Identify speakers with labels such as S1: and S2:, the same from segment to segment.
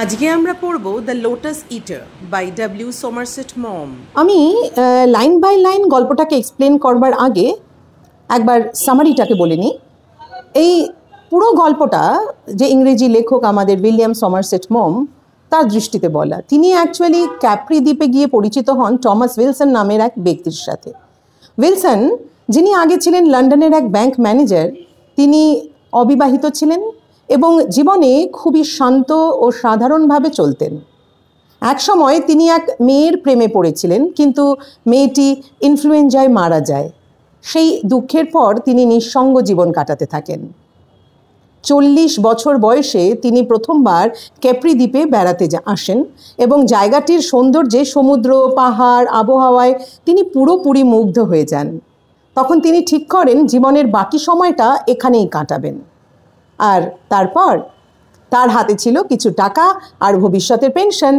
S1: আজকে আমরা পড়ব the lotus eater by W Somerset Maugham.
S2: আমি লাইন বাই লাইন গল্পটাকে এক্সপ্লেন করবার আগে একবার সামারিটাকে বলে নিই। এই পুরো গল্পটা যে ইংরেজি লেখক আমাদের উইলিয়াম সমারসেট মম তার দৃষ্টিতে বলা। তিনি অ্যাকচুয়ালি ক্যাপ্রি দ্বীপে গিয়ে পরিচিত হন টমাস উইলসন নামের এক ব্যক্তির সাথে। উইলসন, যিনি আগে ছিলেন লন্ডনের এক ব্যাংক ম্যানেজার, তিনি অবিবাহিত ছিলেন এবং জীবনে খুবই শান্ত ও সাধারণভাবে চলতেন। এক সময় তিনি এক মেয়ের প্রেমে পড়েছিলেন, কিন্তু মেয়েটি ইনফ্লুয়েঞ্জায় মারা যায়। সেই দুঃখের পর তিনি নিঃসঙ্গ জীবন কাটাতে থাকেন। 40 বছর বয়সে তিনি প্রথমবার ক্যাপ্রি দ্বীপে বেড়াতে আসেন এবং জায়গাটির সৌন্দর্যে, সমুদ্র, পাহাড়, আবহাওয়ায় তিনি পুরোপুরি মুগ্ধ হয়ে যান। তখন তিনি ঠিক করেন জীবনের বাকি সময়টা এখানেই কাটাবেন। আর তারপর তার হাতে ছিল কিছু টাকা আর ভবিষ্যতের পেনশন।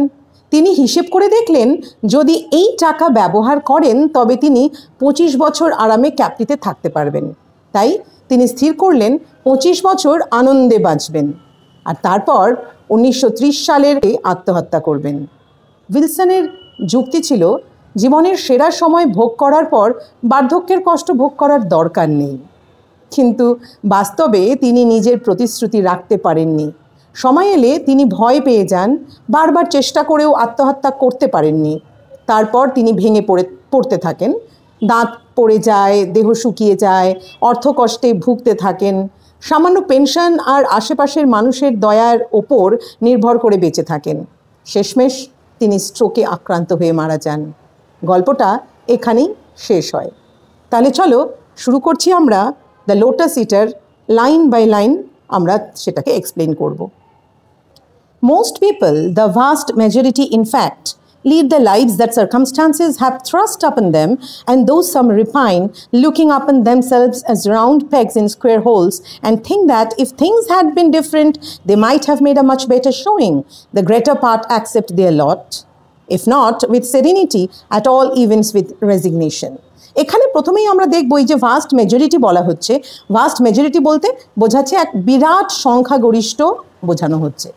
S2: তিনি হিসেব করে দেখলেন যদি এই টাকা ব্যবহার করেন তবে তিনি 25 বছর আরামে ক্যাপ্রিতে থাকতে পারবেন। তাই তিনি স্থির করলেন 25 বছর আনন্দে বাঁচবেন আর তারপর 1930 সালের আত্মহত্যা করবেন। উইলসনের যুক্তি ছিল জীবনের সেরা সময় ভোগ করার পর বার্ধক্যের কষ্ট ভোগ করার দরকার নেই। কিন্তু বাস্তবে তিনি নিজের প্রতিশ্রুতি রাখতে পারেননি। সময় এলে তিনি ভয় পেয়ে যান, বারবার চেষ্টা করেও আত্মহত্যা করতে পারেননি। তারপর তিনি ভেঙে পড়তে থাকেন, দাঁত পড়ে যায়, দেহ শুকিয়ে যায়, অর্থকষ্টে ভুগতে থাকেন, সামান্য পেনশন আর আশেপাশের মানুষের দয়ার ওপর নির্ভর করে বেঁচে থাকেন। শেষমেশ তিনি স্ট্রোকে আক্রান্ত হয়ে মারা যান। গল্পটা এখানেই শেষ হয়। তাহলে চলো শুরু করছি আমরা the lotus eater. Line by line আমরা সেটাকে এক্সপ্লেন করব। Most people, the vast majority in fact, lead the lives that circumstances have thrust upon them, and though some repine, looking upon themselves as round pegs in square holes, and think that if things had been different, they might have made a much better showing, the greater part accept their lot, if not with serenity, at all events with resignation. এখানে প্রথমেই আমরা দেখব এই যে vast majority বলা হচ্ছে, vast majority বলতে বোঝাচ্ছে এক বিরাট সংখ্যাগরিষ্ঠ বোঝানো হচ্ছে।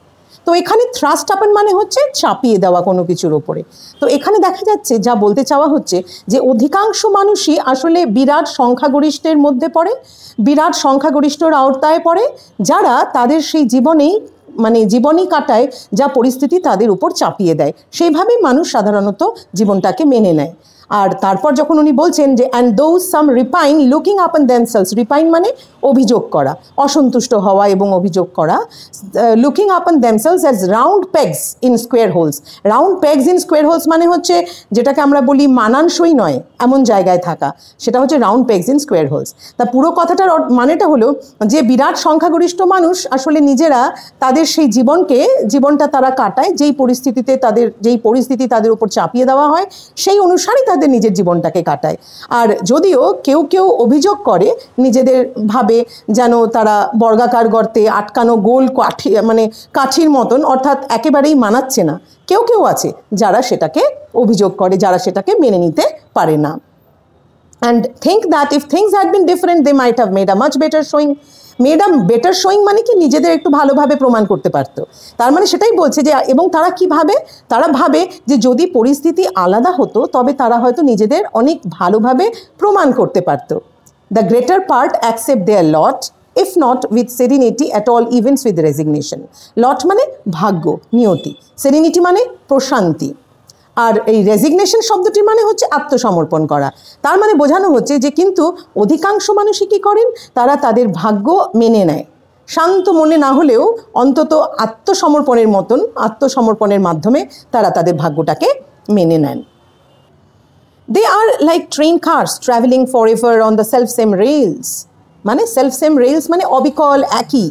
S2: তো এখানে থ্রাস্ট আপন মানে হচ্ছে চাপিয়ে দেওয়া কোনো কিছুর ওপরে। তো এখানে দেখা যাচ্ছে যা বলতে চাওয়া হচ্ছে যে অধিকাংশ মানুষই আসলে বিরাট সংখ্যাগরিষ্ঠের মধ্যে পড়ে, বিরাট সংখ্যাগরিষ্ঠর আওতায় পড়ে, যারা তাদের সেই জীবনই কাটায় যা পরিস্থিতি তাদের উপর চাপিয়ে দেয়, সেইভাবেই মানুষ সাধারণত জীবনটাকে মেনে নেয়। আর তারপর যখন উনি বলছেন যে and those some রিপাইন looking upon themselves, রিপাইন মানে অভিযোগ করা, অসন্তুষ্ট হওয়া এবং অভিযোগ করা, looking upon themselves as round pegs in square holes. Round pegs in square holes মানে হচ্ছে যেটাকে আমরা বলি মানানসই নয় এমন জায়গায় থাকা, সেটা হচ্ছে round pegs in square holes. তা পুরো কথাটার মানেটা হলো যে বিরাট সংখ্যাগরিষ্ঠ মানুষ আসলে নিজেরা তাদের সেই জীবনটা তারা কাটায় যেই পরিস্থিতি তাদের উপর চাপিয়ে দেওয়া হয়, সেই অনুসারে তাদের নিজের জীবনটাকে কাটায়। আর যদিও কেউ কেউ অভিযোগ করে, নিজেদের ভাবে যেন তারা বর্গাকার গর্তে আটকানো গোল কাঠির মতন, অর্থাৎ একেবারেই মানাচ্ছে না। কেউ কেউ আছে যারা সেটাকে অভিযোগ করে, যারা সেটাকে মেনে নিতে পারে না। and think that if things had been different they might have made a much better showing. Made a better showing মানে কি নিজেদের একটু ভালোভাবে প্রমাণ করতে পারতো। তার মানে সেটাই বলছে যে, এবং তারা কি ভাবে, তারা ভাবে যে যদি পরিস্থিতি আলাদা হতো তবে তারা হয়তো নিজেদের অনেক ভালোভাবে প্রমাণ করতে পারতো। The greater part accept their lot, if not with serenity at all events with resignation. Lot মানে ভাগ্য, নিয়তি, সেরিনিটি মানে প্রশান্তি, আর এই রেজিগনেশন শব্দটির মানে হচ্ছে আত্মসমর্পণ করা। তার মানে বোঝানো হচ্ছে যে কিন্তু অধিকাংশ মানুষই কী করেন, তারা তাদের ভাগ্য মেনে নেয়, শান্ত মনে না হলেও অন্তত আত্মসমর্পণের মাধ্যমে তারা তাদের ভাগ্যটাকে মেনে নেন। They are like train cars travelling for ever on the selfsame rails. মানে সেলফ সেম রেলস মানে অবিকল, একই,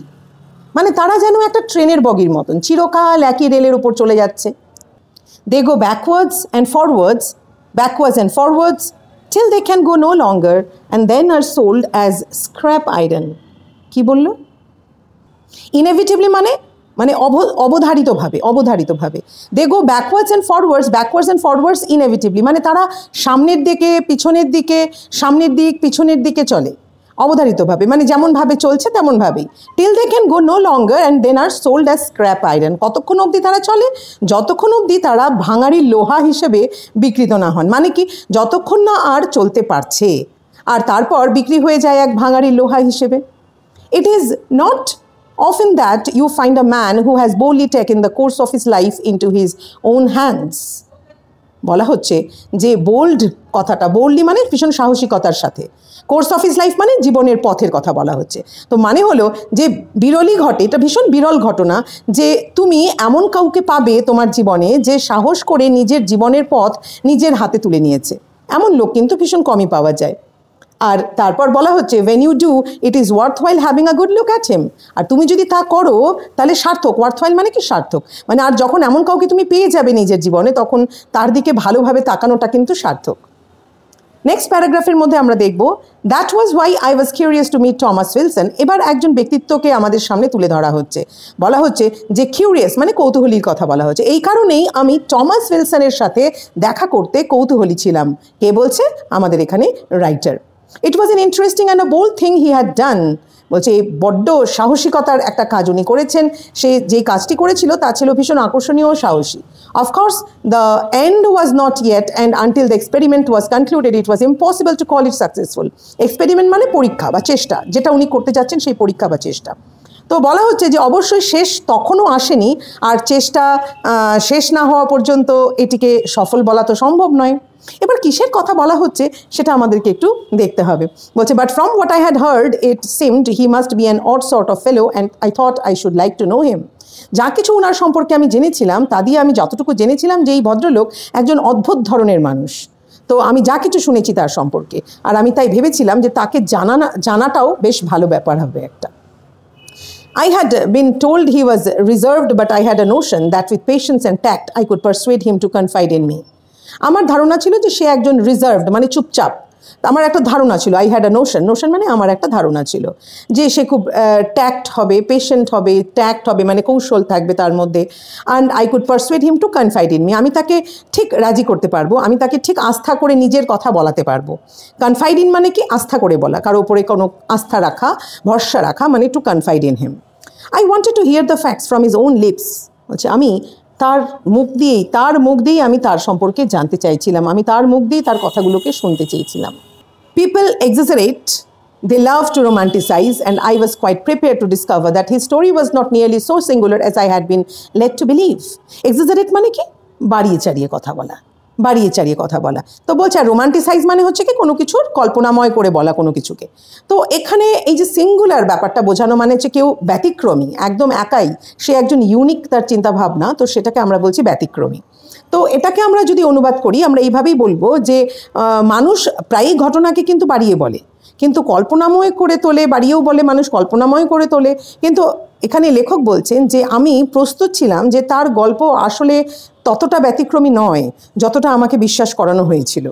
S2: মানে তারা যেন একটা ট্রেনের বগির মতন চিরকাল একই রেলের উপর চলে যাচ্ছে। They go backwards and forwards till they can go no longer and then are sold as scrap iron. কি বললো? Inevitably মানে অবধারিতভাবে they go backwards and forwards inevitably, মানে তারা সামনের দিক পিছনের দিকে চলে। অবধারিতভাবে, মানে যেমনভাবে চলছে তেমনভাবেই। Till they can go no longer and then are sold as scrap iron. কতক্ষণ অবধি তারা চলে? যতক্ষণ অবধি তারা ভাঙাড়ি লোহা হিসেবে বিকৃত না হন। মানে কি, যতক্ষণ না আর চলতে পারছে, আর তারপর বিক্রি হয়ে যায় এক ভাঙাড়ি লোহা হিসেবে। It is not often that you find a man who has boldly taken the course of his life into his own hands. বলা হচ্ছে যে বোল্ড কথাটা, বোল্ডলি মানে ভীষণ সাহসিকতার সাথে, কোর্স অফ হিজ লাইফ মানে জীবনের পথের কথা বলা হচ্ছে। তো মানে হলো যে বিরলই ঘটে, এটা ভীষণ বিরল ঘটনা যে তুমি এমন কাউকে পাবে তোমার জীবনে যে সাহস করে নিজের জীবনের পথ নিজের হাতে তুলে নিয়েছে। এমন লোক কিন্তু ভীষণ কমই পাওয়া যায়। আর তারপর বলা হচ্ছে when you do it is worthwhile having a good look at him. আর তুমি যদি তা করো তাহলে সার্থক। worthwhile মানে কি? সার্থক। মানে আর যখন এমন কাউকে তুমি পেয়ে যাবে নিজের জীবনে, তখন তার দিকে ভালোভাবে তাকানোটা কিন্তু সার্থক। নেক্সট প্যারাগ্রাফের মধ্যে আমরা দেখব that was why I was curious to meet Thomas Wilson. এবার একজন ব্যক্তিত্বকে আমাদের সামনে তুলে ধরা হচ্ছে। বলা হচ্ছে যে কিউরিয়াস মানে কৌতূহলীর কথা বলা হচ্ছে। এই কারণেই আমি টমাস উইলসনের সাথে দেখা করতে কৌতূহলী ছিলাম। কে বলছে? আমাদের এখানে writer. It was an interesting and a bold thing he had done. বলছে এই বড্ড সাহসিকতার একটা কাজ উনি করেছেন। সে যে কাজটি করেছিল তা ছিল ভীষণ আকর্ষণীয় ও সাহসী। Of course the end was not yet and until the experiment was concluded it was impossible to call it successful. Experiment মানে পরীক্ষা বা চেষ্টা, যেটা উনি করতে যাচ্ছেন সেই পরীক্ষা বা চেষ্টা। তো বলা হচ্ছে যে অবশ্যই শেষ তখনও আসেনি, আর চেষ্টা শেষ না হওয়া পর্যন্ত এটিকে সফল বলা তো সম্ভব নয়। এবার কিসের কথা বলা হচ্ছে সেটা আমাদেরকে একটু দেখতে হবে। বলছে but from what I had hard it seemed he must be an odd sort of fellow and I thought I should like to know him. যা কিছু ওনার সম্পর্কে আমি জেনেছিলাম তা দিয়ে আমি যতটুকু জেনেছিলাম যে এই ভদ্রলোক একজন অদ্ভুত ধরনের মানুষ। তো আমি যা কিছু শুনেছি তার সম্পর্কে, আর আমি তাই ভেবেছিলাম যে তাকে জানাটাও বেশ ভালো ব্যাপার হবে একটা। I had been told he was reserved, but I had a notion that with patience and tact I could persuade him to confide in me. আমার ধারণা ছিল যে সে একজন রিজার্ভড মানে চুপচাপ। আমার একটা ধারণা ছিল, I had a Notion, Notion মানে আমার একটা ধারণা ছিল যে সে খুব ট্যাক্ট হবে, পেশেন্ট হবে, ট্যাক্ট হবে মানে কৌশল থাকবে তার মধ্যে। And I could persuade him to confide in me. আমি তাকে ঠিক রাজি করতে পারবো, আমি তাকে ঠিক আস্থা করে নিজের কথা বলাতে পারবো। কনফাইড ইন মানে কি? আস্থা করে বলা, কারো উপরে কোনো আস্থা রাখা, ভরসা রাখা, মানে to confide in him. I wanted to hear the facts from his own lips. বলছে আমি তার মুখ দিয়েই আমি তার সম্পর্কে জানতে চাইছিলাম, আমি তার মুখ দিয়েই তার কথাগুলোকে শুনতে চেয়েছিলাম। People exaggerate, they love to romanticize, and I was quite prepared to discover that his story was not nearly so singular as I had been led to believe. Exaggerate মানে কি? বাড়িয়ে চাড়িয়ে কথা বলা, বাড়িয়ে চাড়িয়ে কথা বলা। তো বলছে আর রোমান্টিসাইজ মানে হচ্ছে কি কোনো কিছুর কল্পনাময় করে বলা কোনো কিছুকে। তো এখানে এই যে সিঙ্গুলার ব্যাপারটা বোঝানো মানে হচ্ছে কেউ ব্যতিক্রমী, একদম একাই, সে একজন ইউনিক তার চিন্তাভাবনা, তো সেটাকে আমরা বলছি ব্যতিক্রমী। তো এটাকে আমরা যদি অনুবাদ করি আমরা এইভাবেই বলবো যে মানুষ প্রায়ই ঘটনাকে কিন্তু বাড়িয়ে বলে, কিন্তু কল্পনাময় করে তোলে, বাড়িয়েও বলে, মানুষ কল্পনাময় করে তোলে। কিন্তু এখানে লেখক বলছেন যে আমি প্রস্তুত ছিলাম যে তার গল্প আসলে ততটা ব্যতিক্রমী নয় যতটা আমাকে বিশ্বাস করানো হয়েছিল।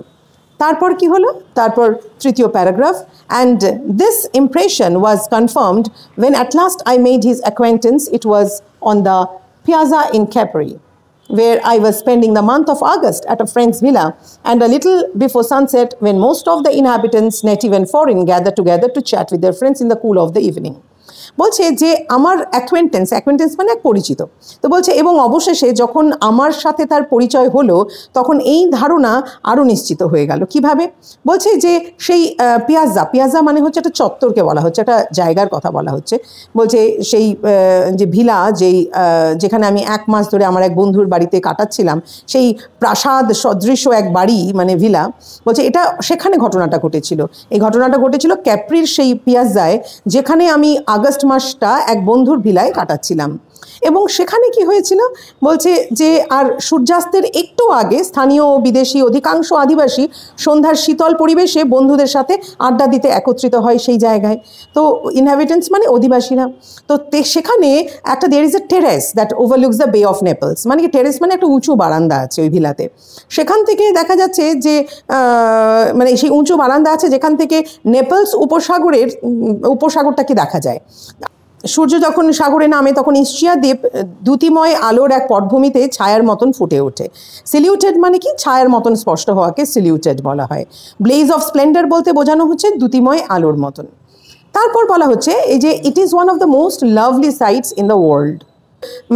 S2: তারপর কি হলো? তারপর তৃতীয় paragraph, and this impression was confirmed when at last I made his acquaintance. It was on the piazza in Capri, where I was spending the month of August at a friend's villa, and a little before sunset, when most of the inhabitants, native and foreign, gathered together to chat with their friends in the cool of the evening. বলছে যে আমার acquaintance মানে এক পরিচিত। তো বলছে এবং অবশেষে যখন আমার সাথে তার পরিচয় হলো তখন এই ধারণা আরও নিশ্চিত হয়ে গেল। কিভাবে? বলছে যে সেই পিয়াজা মানে হচ্ছে একটা চত্বরকে বলা হচ্ছে, একটা জায়গার কথা বলা হচ্ছে। বলছে সেই যে ভিলা, যেখানে আমি 1 মাস ধরে আমার এক বন্ধুর বাড়িতে কাটাচ্ছিলাম, সেই প্রাসাদ সদৃশ এক বাড়ি মানে ভিলা, বলছে এটা সেখানে ঘটনাটা ঘটেছিল। এই ঘটনাটা ঘটেছিল ক্যাপ্রির সেই পিয়াজায়, যেখানে আমি আগস্ট মাসটা এক বন্ধুর ভিলায় কাটাচ্ছিলাম। এবং সেখানে কি হয়েছিল? বলছে যে আর সূর্যাস্তের একটু আগে স্থানীয় বিদেশি অধিকাংশ আদিবাসী সন্ধ্যার শীতল পরিবেশে বন্ধুদের সাথে আড্ডা দিতে একত্রিত হয় সেই জায়গায়। তো ইনহ্যাবিটেন্টস মানে অধিবাসীরা। তো সেখানে একটা there is a terrace that overlooks the bay of Naples. মানে কি টেরেস মানে একটা উঁচু বারান্দা আছে ওই ভিলাতে। সেখান থেকে দেখা যাচ্ছে যে মানে সেই উঁচু বারান্দা আছে যেখান থেকে নেপলস উপসাগরটাকে দেখা যায়। সূর্য যখন সাগরে নামে তখন ইস্চিয়া দ্বীপ দ্যুতিময় আলোর এক পটভূমিতে ছায়ার মতন ফুটে ওঠে। সিলিউটেড মানে কি? ছায়ার মতন স্পষ্ট হওয়াকে সিলিউটেড বলা হয়। ব্লেজ অফ স্প্লেন্ডার বলতে বোঝানো হচ্ছে দ্যুতিময় আলোর মতন। তারপর বলা হচ্ছে এই যে it is one of the most lovely sights in the world,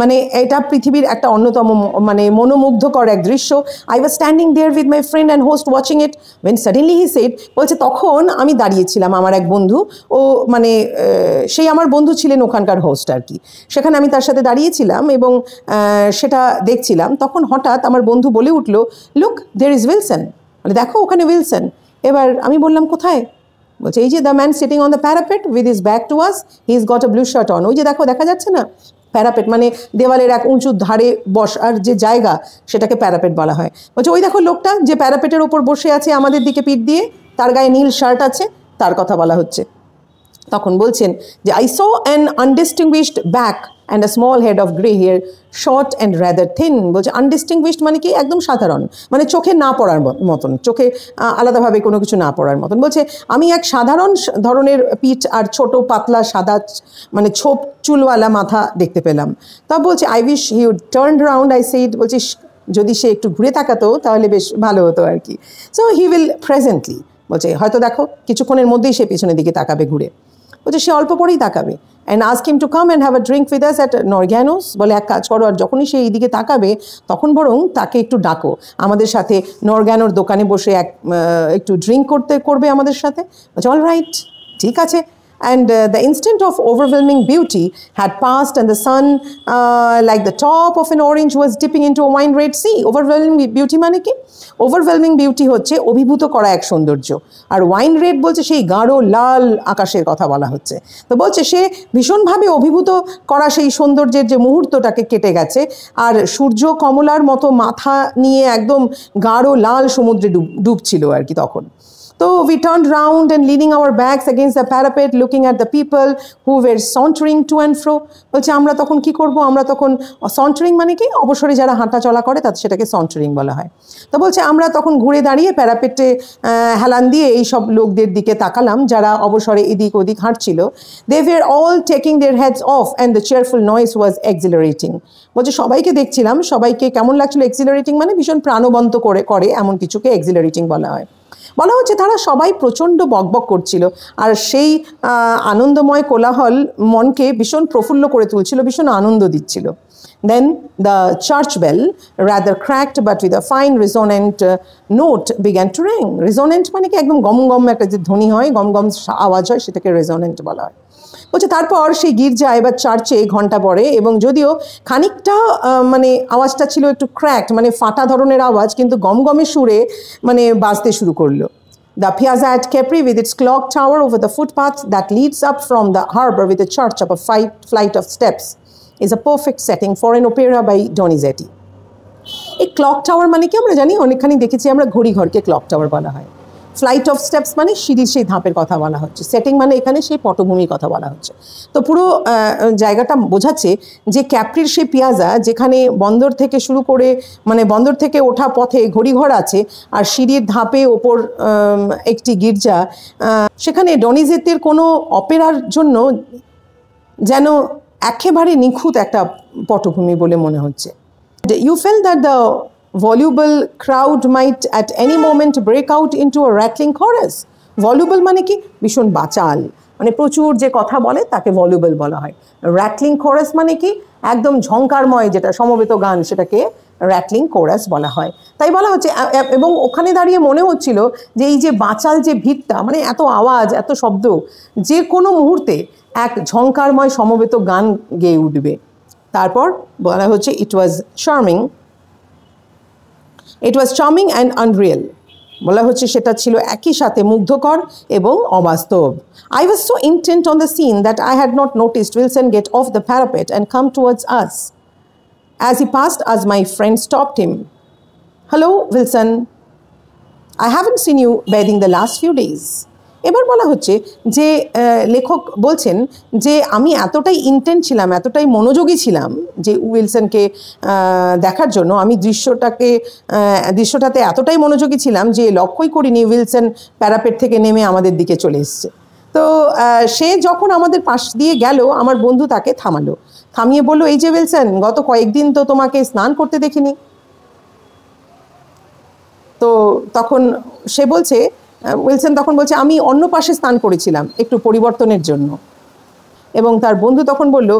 S2: মানে এটা পৃথিবীর একটা অন্যতম মানে মনোমুগ্ধকর এক দৃশ্য। I was standing there with my friend and host watching it when suddenly he said, বলছে তখন আমি দাঁড়িয়েছিলাম, আমার এক বন্ধু, ও মানে সেই আমার বন্ধু ছিলেন ওখানকার হোস্ট আর কি, সেখানে আমি তার সাথে দাঁড়িয়েছিলাম এবং সেটা দেখছিলাম। তখন হঠাৎ আমার বন্ধু বলে উঠলো, লুক দেয়ার ইজ উইলসন, মানে দেখো ওখানে উইলসন। এবার আমি বললাম কোথায়? বলছে এই যে the man sitting on the parapet with his back to us, he is got a blue shirt on. ওই যে দেখো, দেখা যাচ্ছে না? প্যারাপেট মানে দেওয়ালের এক উঁচু ধারে বসার যে জায়গা, সেটাকে প্যারাপেট বলা হয়। বলছে ওই দেখো লোকটা যে প্যারাপেটের ওপর বসে আছে আমাদের দিকে পিঠ দিয়ে, তার গায়ে নীল শার্ট আছে, তার কথা বলা হচ্ছে। তখন বলছেন যে I saw an undistinguished back and a small head of grey hair, short and rather thin. বলছে আনডিস্টিংগুইশড মানে কি, একদম সাধারণ, মানে চোখে না পড়ার মতন, চোখে আলাদাভাবে কোনো কিছু না পড়ার মতন। বলছে আমি এক সাধারণ ধরনের পিঠ আর ছোট পাতলা সাদা মানে ছোপ চুলওয়ালা মাথা দেখতে পেলাম। তা বলছে I wish he would turn round, I said, বলছে যদি সে একটু ঘুরে তাকাতো তাহলে বেশ ভালো হতো আর কি। সো হি উইল প্রেজেন্টলি, বলছে হয়তো দেখো কিছুক্ষণের মধ্যেই সে পেছনের দিকে তাকাবে ঘুরে। বলছে সে অল্প পরেই তাকাবে। And ask him to come and have a drink with us at Morgano's. বলে এক কাজ করো, আর যখনই সে এইদিকে তাকাবে তখন বরং তাকে একটু ডাকো, আমাদের সাথে নরগ্যানোর দোকানে বসে একটু ড্রিঙ্ক করবে আমাদের সাথে। বলছে অল রাইট, ঠিক আছে। And the instant of overwhelming beauty had passed and the sun like the top of an orange was dipping into a wine red sea. Overwhelming beauty মানে কি? Overwhelming beauty হচ্ছে অভিভূত করা এক সৌন্দর্য, আর ওয়াইন রেড বলছে সেই গাঢ় লাল আকাশের কথা বলা হচ্ছে। তো বলছে সে ভীষণভাবে অভিভূত করা সেই সৌন্দর্যের যে মুহূর্তটাকে কেটে গেছে, আর সূর্য কমলার মতো মাথা নিয়ে একদম গাঢ় লাল সমুদ্রে ডুবছিল আর কি তখন। So we turned round and leaning our backs against the parapet, looking at the people who were sauntering to and fro. বলছে আমরা তখন কি করব? আমরা তখন sauntering মানে কি, অবসরে যারা হাঁটা চলা করে তাদের সেটাকে sauntering বলা হয়। তো বলছে আমরা তখন ঘুরে দাঁড়িয়ে প্যারাপেটে হেলান দিয়ে এই সব লোকদের দিকে তাকালাম যারা অবসরে এদিক ওদিক হাঁটছিল। They were all taking their heads off and the cheerful noise was exhilarating. বলছে সবাইকে দেখছিলাম, সবাইকে কেমন লাগছিল? exhilarating মানে ভীষণ প্রাণবন্ত করে এমন কিছুকে exhilarating বলা হয়। বলা হচ্ছে তারা সবাই প্রচণ্ড বকবক করছিল, আর সেই আনন্দময় কোলাহল মনকে ভীষণ প্রফুল্ল করে তুলছিল, ভীষণ আনন্দ দিচ্ছিল। Then the church bell, rather cracked but with a fine resonant note, began to ring. Resonant মানে কি, একদম গম গম একটা যে ধ্বনি হয়, গম গম আওয়াজ হয়, সেটাকে রেজোনেন্ট বলা হয়। বলছে তারপর সেই গির্জায় বা চার্চে ঘন্টা পড়ে, এবং যদিও খানিকটা মানে আওয়াজটা ছিল একটু ক্র্যাকড, মানে ফাটা ধরনের আওয়াজ, কিন্তু গমগমে সুরে মানে বাজতে শুরু করলো। The piazza at Capri with its clock tower over the footpath that leads up from the harbor with a church up a flight of steps is a perfect setting for an opera by Donizetti. এই clock tower মানে কি আমরা জানি, অনেকখানি দেখেছি আমরা, ঘড়িঘরকে clock tower বলা হয়। ফ্লাইট অফ স্টেপস মানে সিঁড়ির সেই ধাপের কথা বলা হচ্ছে। সেটিং মানে এখানে সেই পটভূমির কথা বলা হচ্ছে। তো পুরো জায়গাটা বোঝাচ্ছে যে ক্যাপ্রির সেই পিয়াজা, যেখানে বন্দর থেকে শুরু করে মানে বন্দর থেকে ওঠা পথে ঘড়িঘর আছে, আর সিঁড়ির ধাপে ওপর একটি গির্জা, সেখানে ডনিজেত্তির কোনো অপেরার জন্য যেন একেবারে নিখুঁত একটা পটভূমি বলে মনে হচ্ছে। You felt that the voluble crowd might at any moment break out into a rattling chorus. Voluble মানে কি, ভীষণ বাচাল, মানে প্রচুর যে কথা বলে তাকে ভলিউবল বলা হয়। র্যাটলিং কোরাস মানে কি, একদম ঝংকারময় যেটা সমবেত গান, সেটাকে র্যাটলিং কোরাস বলা হয়। তাই বলা হচ্ছে, এবং ওখানে দাঁড়িয়ে মনে হচ্ছিল যে এই যে বাচাল যে ভিড়টা, মানে এত আওয়াজ এত শব্দ, যে কোনো মুহূর্তে এক ঝংকারময় সমবেত গান গেয়ে উঠবে। তারপর বলা হচ্ছে ইট ওয়াজ চার্মিং অ্যান্ড আনরিয়েল। বলা হচ্ছে সেটা ছিল একই সাথে মুগ্ধকর এবং অবাস্তব। I was so intent on the scene that I had not noticed Wilson get off the parapet and come towards us. As he passed us, my friend stopped him. Hello, Wilson. I haven't seen you bathing the last few days. এবার বলা হচ্ছে যে লেখক বলছেন যে আমি এতটাই intent ছিলাম, এতটাই মনোযোগী ছিলাম যে উইলসনকে দেখার জন্য, আমি দৃশ্যটাতে এতটাই মনোযোগী ছিলাম যে লক্ষ্যই করিনি উইলসন প্যারাপেট থেকে নেমে আমাদের দিকে চলে এসছে। তো সে যখন আমাদের পাশ দিয়ে গেল, আমার বন্ধু তাকে থামিয়ে বলল, এই যে উইলসন, গত কয়েকদিন তো তোমাকে স্নান করতে দেখিনি। তো তখন সে বলছে উইলসন তখন বলছে আমি অন্য পাশে স্নান করেছিলাম একটু পরিবর্তনের জন্য। এবং তার বন্ধু তখন বলল,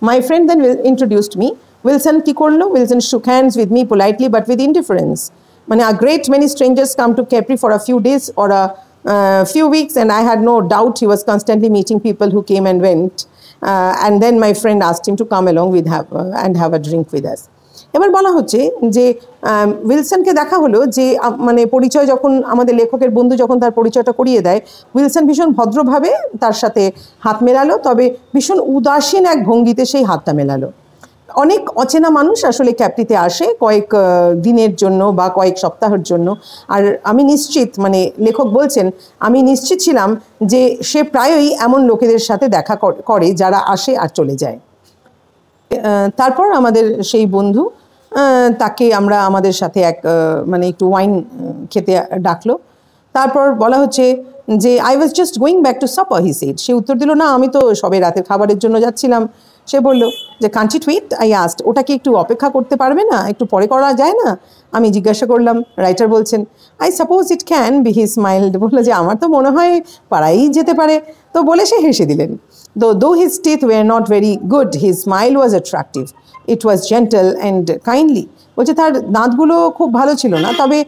S2: my friend then introduced me. Wilson কি করলো? Wilson shook hands with me politely but with indifference. মানে a great many strangers come to Capri for a few days or a few weeks, and I had no doubt he was constantly meeting people who came and went. And then my friend asked him to come along and have a drink with us. এবার বলা হচ্ছে যে উইলসনকে দেখা হলো যে মানে পরিচয় যখন আমাদের লেখকের বন্ধু যখন তার পরিচয়টা করিয়ে দেয়, উইলসন ভীষণ ভদ্রভাবে তার সাথে হাত মেলালো, তবে ভীষণ উদাসীন এক ভঙ্গিতে সেই হাতটা মেলালো। অনেক অচেনা মানুষ আসলে ক্যাপ্রিতে আসে কয়েক দিনের জন্য বা কয়েক সপ্তাহের জন্য, আর আমি নিশ্চিত, মানে লেখক বলছেন, আমি নিশ্চিত ছিলাম যে সে প্রায়ই এমন লোকেদের সাথে দেখা করে যারা আসে আর চলে যায়। তারপর আমাদের সেই বন্ধু তাকে আমরা আমাদের সাথে মানে একটু ওয়াইন খেতে ডাকলো। তারপর বলা হচ্ছে যে I was just going back to supper he said. সে উত্তর দিল, না আমি তো সবে রাতের খাবারের জন্য যাচ্ছিলাম। সে বলল যে can't it wait? I asked, ওটা কি একটু অপেক্ষা করতে পারবে না? একটু পরে করা যায় না? আমি জিজ্ঞাসা করলাম। রাইটার বলছেন, I suppose it can be. হি স্মাইলড, বললো যে আমার তো মনে হয় পারাই যেতে পারে। তো বলে সে হেসে দিলেন। Though his teeth were not very good, his smile was attractive. It was gentle and kindly. বলছে তার দাঁতগুলো খুব ভালো ছিল না, তবে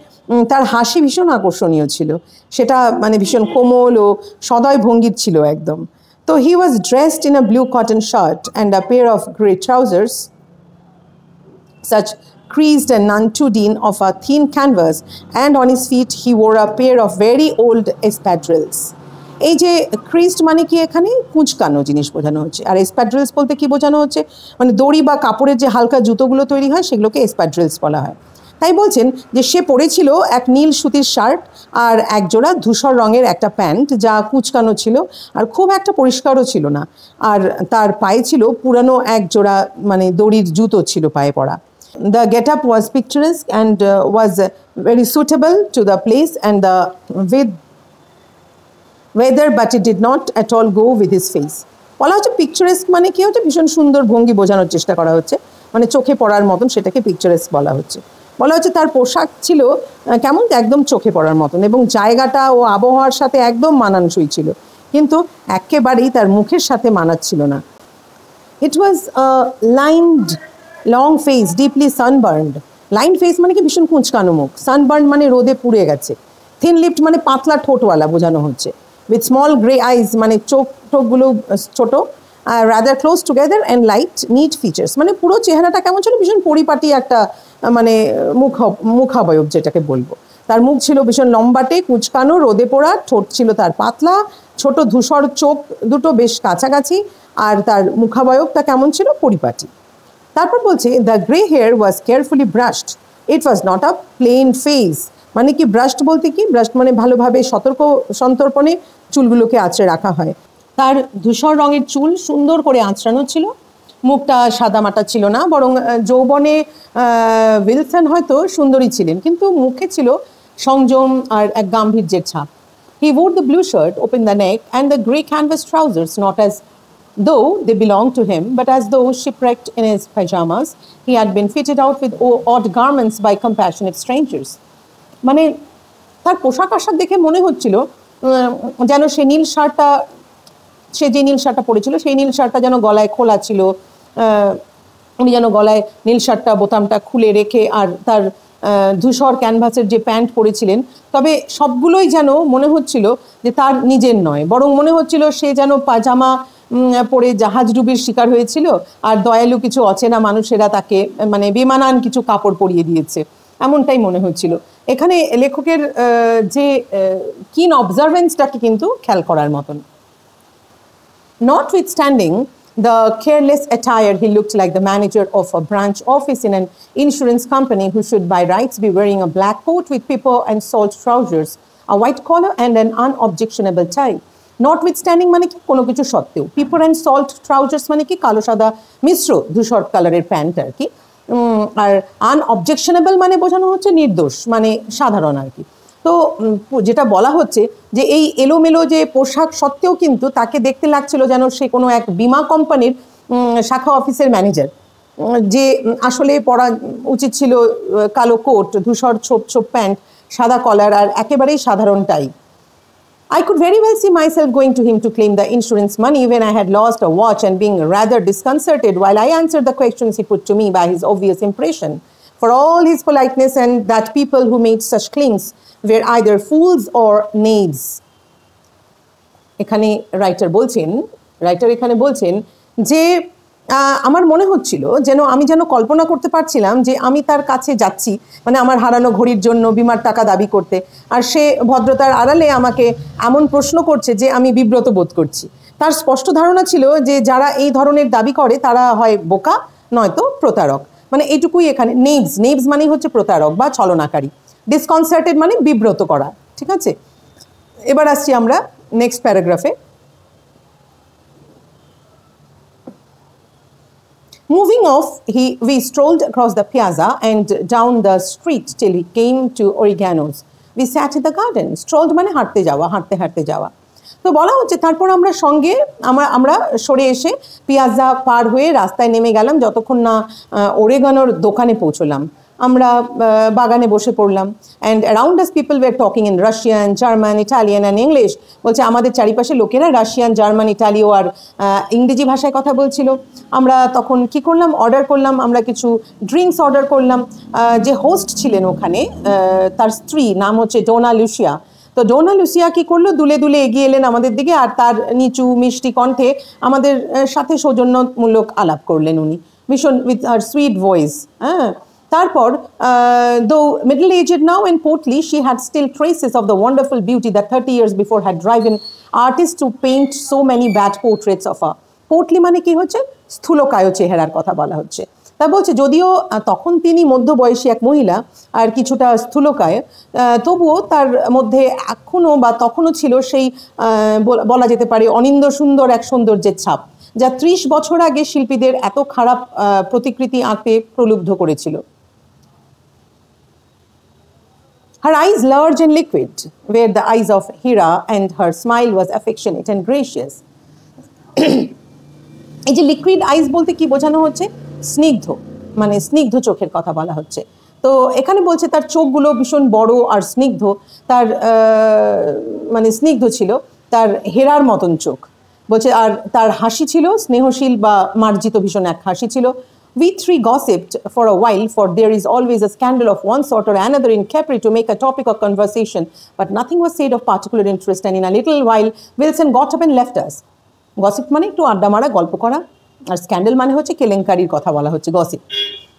S2: তার হাসি ভীষণ আকর্ষণীয় ছিল। সেটা মানে ভীষণ কোমল ও সদয় ভঙ্গির ছিল একদম। তো he was dressed in a blue cotton shirt and a pair of grey trousers, such creased and none too dean of a thin canvas, and on his feet he wore a pair of very old espadrilles. এই যে ক্রিস্ট মানে কি, এখানে কুঁচকানো জিনিস বোঝানো হচ্ছে। আর এসপ্যাড্রিলস বলতে কি বোঝানো হচ্ছে? মানে দড়ি বা কাপড়ের যে হালকা জুতোগুলো তৈরি হয় সেগুলোকে এসপ্যাড্রিলস বলা হয়। তাই বলছেন যে সে পরেছিল এক নীল সুতির শার্ট আর এক জোড়া ধূসর রঙের একটা প্যান্ট, যা কুঁচকানো ছিল আর খুব একটা পরিষ্কারও ছিল না। আর তার পায়ে ছিল পুরানো এক জোড়া মানে দড়ির জুতো ছিল পায়ে পরা। The get-up was picturesque and was very suitable to the place and the weather, but it did not at all go with his face. বলা হচ্ছে পিকচারেস্ক মানে কি হচ্ছে, ভীষণ সুন্দর ভঙ্গি বোঝানোর চেষ্টা করা হচ্ছে, মানে চোখে পড়ার মতন, সেটাকে পিকচারেস্ক বলা হচ্ছে। বলা হচ্ছে তার পোশাক ছিল কেমন, একদম চোখে পড়ার মতন এবং জায়গাটা ও আবহাওয়ার সাথে একদম মানানসই ছিল, কিন্তু একেবারেই তার মুখের সাথে মানাচ্ছিল না। It was a lined long face, deeply sunburned. Line face মানে কি ভীষণ কুঁচকানো মুখ, সানবার্ন মানে রোদে পুড়ে গেছে, থিন লিপড মানে পাতলা ঠোঁটওয়ালা বোঝানো হচ্ছে, with small grey eyes মানে চোখগুলো ছোট, rather close together and light neat features, মানে পুরো চেহারাটা কেমন ছিল, ভীষণ পরিপাটি একটা মানে মুখাবয়ব যেটাকে বলবো। তার মুখ ছিল ভীষণ লম্বাটে কুঁচকানো, রোদে পোড়া, ঠোঁট ছিল তার পাতলা, ছোট ধূসর চোখ দুটো বেশ কাছাকাছি, আর তার মুখাবয়বটা কেমন ছিল, পরিপাটি। তারপর বলছে the grey hair was carefully brushed, it was not a plain face. মানে কি ব্রাশড বলতে কি, ব্রাশড মানে ভালোভাবে সন্তর্পণে চুলগুলোকে আঁচড়ে রাখা হয়। তার ধূসর রঙের চুল সুন্দর করে আঁচড়ানো ছিল, মুখটা সাদামাটা ছিল না, বরং যৌবনে উইলসন হয়তো সুন্দরী ছিলেন, কিন্তু মুখে ছিল সংযম আর এক গাম্ভীর্যের ছাপ। হি wore the blue shirt, open the neck, and the grey canvas trousers, not as though they belonged to him, but as though shipwrecked in his pajamas, he had been fitted out with odd garments by compassionate strangers. মানে তার পোশাক আশাক দেখে মনে হচ্ছিল যেন সে যে নীল শার্টটা পরেছিল সেই নীল শার্টটা যেন গলায় খোলা ছিল, উনি যেন গলায় নীল শার্টটা বোতামটা খুলে রেখে আর তার ধূসর ক্যানভাসের যে প্যান্ট পরেছিলেন, তবে সবগুলোই যেন মনে হচ্ছিল যে তার নিজের নয়, বরং মনে হচ্ছিল সে যেন পাজামা পরে জাহাজ ডুবির শিকার হয়েছিল আর দয়ালু কিছু অচেনা মানুষেরা তাকে মানে বেমানান কিছু কাপড় পরিয়ে দিয়েছে, এমনটাই মনে হচ্ছিল। এখানে লেখকের যে কিন অবজারভেন্সটাকে কিন্তু খেয়াল করার মতন। Notwithstanding the careless attire, he looked like the manager of a branch office in an insurance company who should by rights be wearing a black coat with pepper and salt trousers, a white collar and an unobjectionable tie. Notwithstanding মানে কি কোনো কিছু সত্ত্বেও, paper and salt trousers মানে কি কালো সাদা মিশ্র ধূসর কালারের প্যান্ট আর কি, আর আনঅবজেকশনেবল মানে বোঝানো হচ্ছে নির্দোষ, মানে সাধারণ আর কি। তো যেটা বলা হচ্ছে যে এই এলোমেলো যে পোশাক সত্ত্বেও কিন্তু তাকে দেখতে লাগছিল যেন সে কোনো এক বীমা কোম্পানির শাখা অফিসের ম্যানেজার, যে আসলে পরা উচিত ছিল কালো কোট, ধূসর ছোপ ছোপ প্যান্ট, সাদা কলার আর একেবারেই সাধারণ টাই। I could very well see myself going to him to claim the insurance money when I had lost a watch and being rather disconcerted while I answered the questions he put to me by his obvious impression. For all his politeness and that people who made such claims were either fools or knaves. এখানে writer এখানে বলছেন যে আমার মনে হচ্ছিল আমি যেন কল্পনা করতে পারছিলাম যে আমি তার কাছে যাচ্ছি, মানে আমার হারানো ঘড়ির জন্য বিমার টাকা দাবি করতে, আর সে ভদ্রতার আড়ালে আমাকে এমন প্রশ্ন করছে যে আমি বিব্রত বোধ করছি। তার স্পষ্ট ধারণা ছিল যে যারা এই ধরনের দাবি করে তারা হয় বোকা নয়তো প্রতারক, মানে এইটুকুই এখানে। নেভস মানে হচ্ছে প্রতারক বা ছলনাকারী। ডিসকনসার্টেড মানে বিব্রত করা, ঠিক আছে। এবার আসছি আমরা next প্যারাগ্রাফে। Moving off, we strolled across the piazza and down the street till he came to Oregano's. We sat in the garden. Strolled মানে হাঁটতে যাওয়া। তো বলা হচ্ছে তারপর আমরা আমরা সরে এসে পিয়াজা পার হয়ে রাস্তায় নেমে গেলাম, যতক্ষণ না ওরেগানোর দোকানে পৌঁছলাম। আমরা বাগানে বসে পড়লাম। And around us people were talking in Russian, German, Italian and English. বলছে আমাদের চারিপাশে লোকেরা রাশিয়ান, জার্মান, ইটালীয় আর ইংরেজি ভাষায় কথা বলছিল। আমরা তখন কি করলাম, অর্ডার করলাম, আমরা কিছু ড্রিঙ্কস অর্ডার করলাম। যে হোস্ট ছিলেন ওখানে, তার স্ত্রী নাম হচ্ছে ডোনা লুসিয়া। তো ডোনা লুসিয়া কি করলো, দুলে দুলে এগিয়ে এলেন আমাদের দিকে, আর তার নিচু মিষ্টি কণ্ঠে আমাদের সাথে সৌজন্যমূলক আলাপ করলেন উনি, ভীষণ উইথ হার সুইট ভয়েস। হ্যাঁ, তারপর though middle-aged now and portly, she had still traces of the wonderful beauty that 30 years before had driven artists to paint so many bad portraits of her. পোর্টলি মানে কি হচ্ছে, স্থূলকায় চেহারার কথা বলা হচ্ছে। তা বলছে যদিও তখন তিনি মধ্যবয়সী এক মহিলা আর কিছুটা স্থূলকায়, তবুও তার মধ্যে এখনও বা তখনও ছিল সেই বলা যেতে পারে অনিন্দ্য সুন্দর এক সৌন্দর্যের ছাপ, যা 30 বছর আগে শিল্পীদের এত খারাপ প্রতিকৃতি আঁকতে প্রলুব্ধ করেছিল। Her eyes large and liquid were the eyes of Hera, and her smile was affectionate and gracious. এই যে লিকুইড আইস বলতে কি বোঝানো হচ্ছে, স্নিগ্ধ, মানে স্নিগ্ধ চোখের কথা বলা হচ্ছে। তো এখানে বলছে তার চোখগুলো ভীষণ বড় আর স্নিগ্ধ, তার মানে স্নিগ্ধ ছিল, তার হেরার মতন চোখ। বলছে আর তার হাসি ছিল স্নেহশীল বা মার্জিত, ভীষণ এক হাসি ছিল। We three gossiped for a while, for there is always a scandal of one sort or another in Capri to make a topic of conversation, but nothing was said of particular interest, and in a little while Wilson got up and left us. Gossip মানে একটু আড্ডা মারা, গল্প করা, আর scandal মানে হচ্ছে কেলেঙ্কারির কথা বলা হচ্ছে, গসিপ।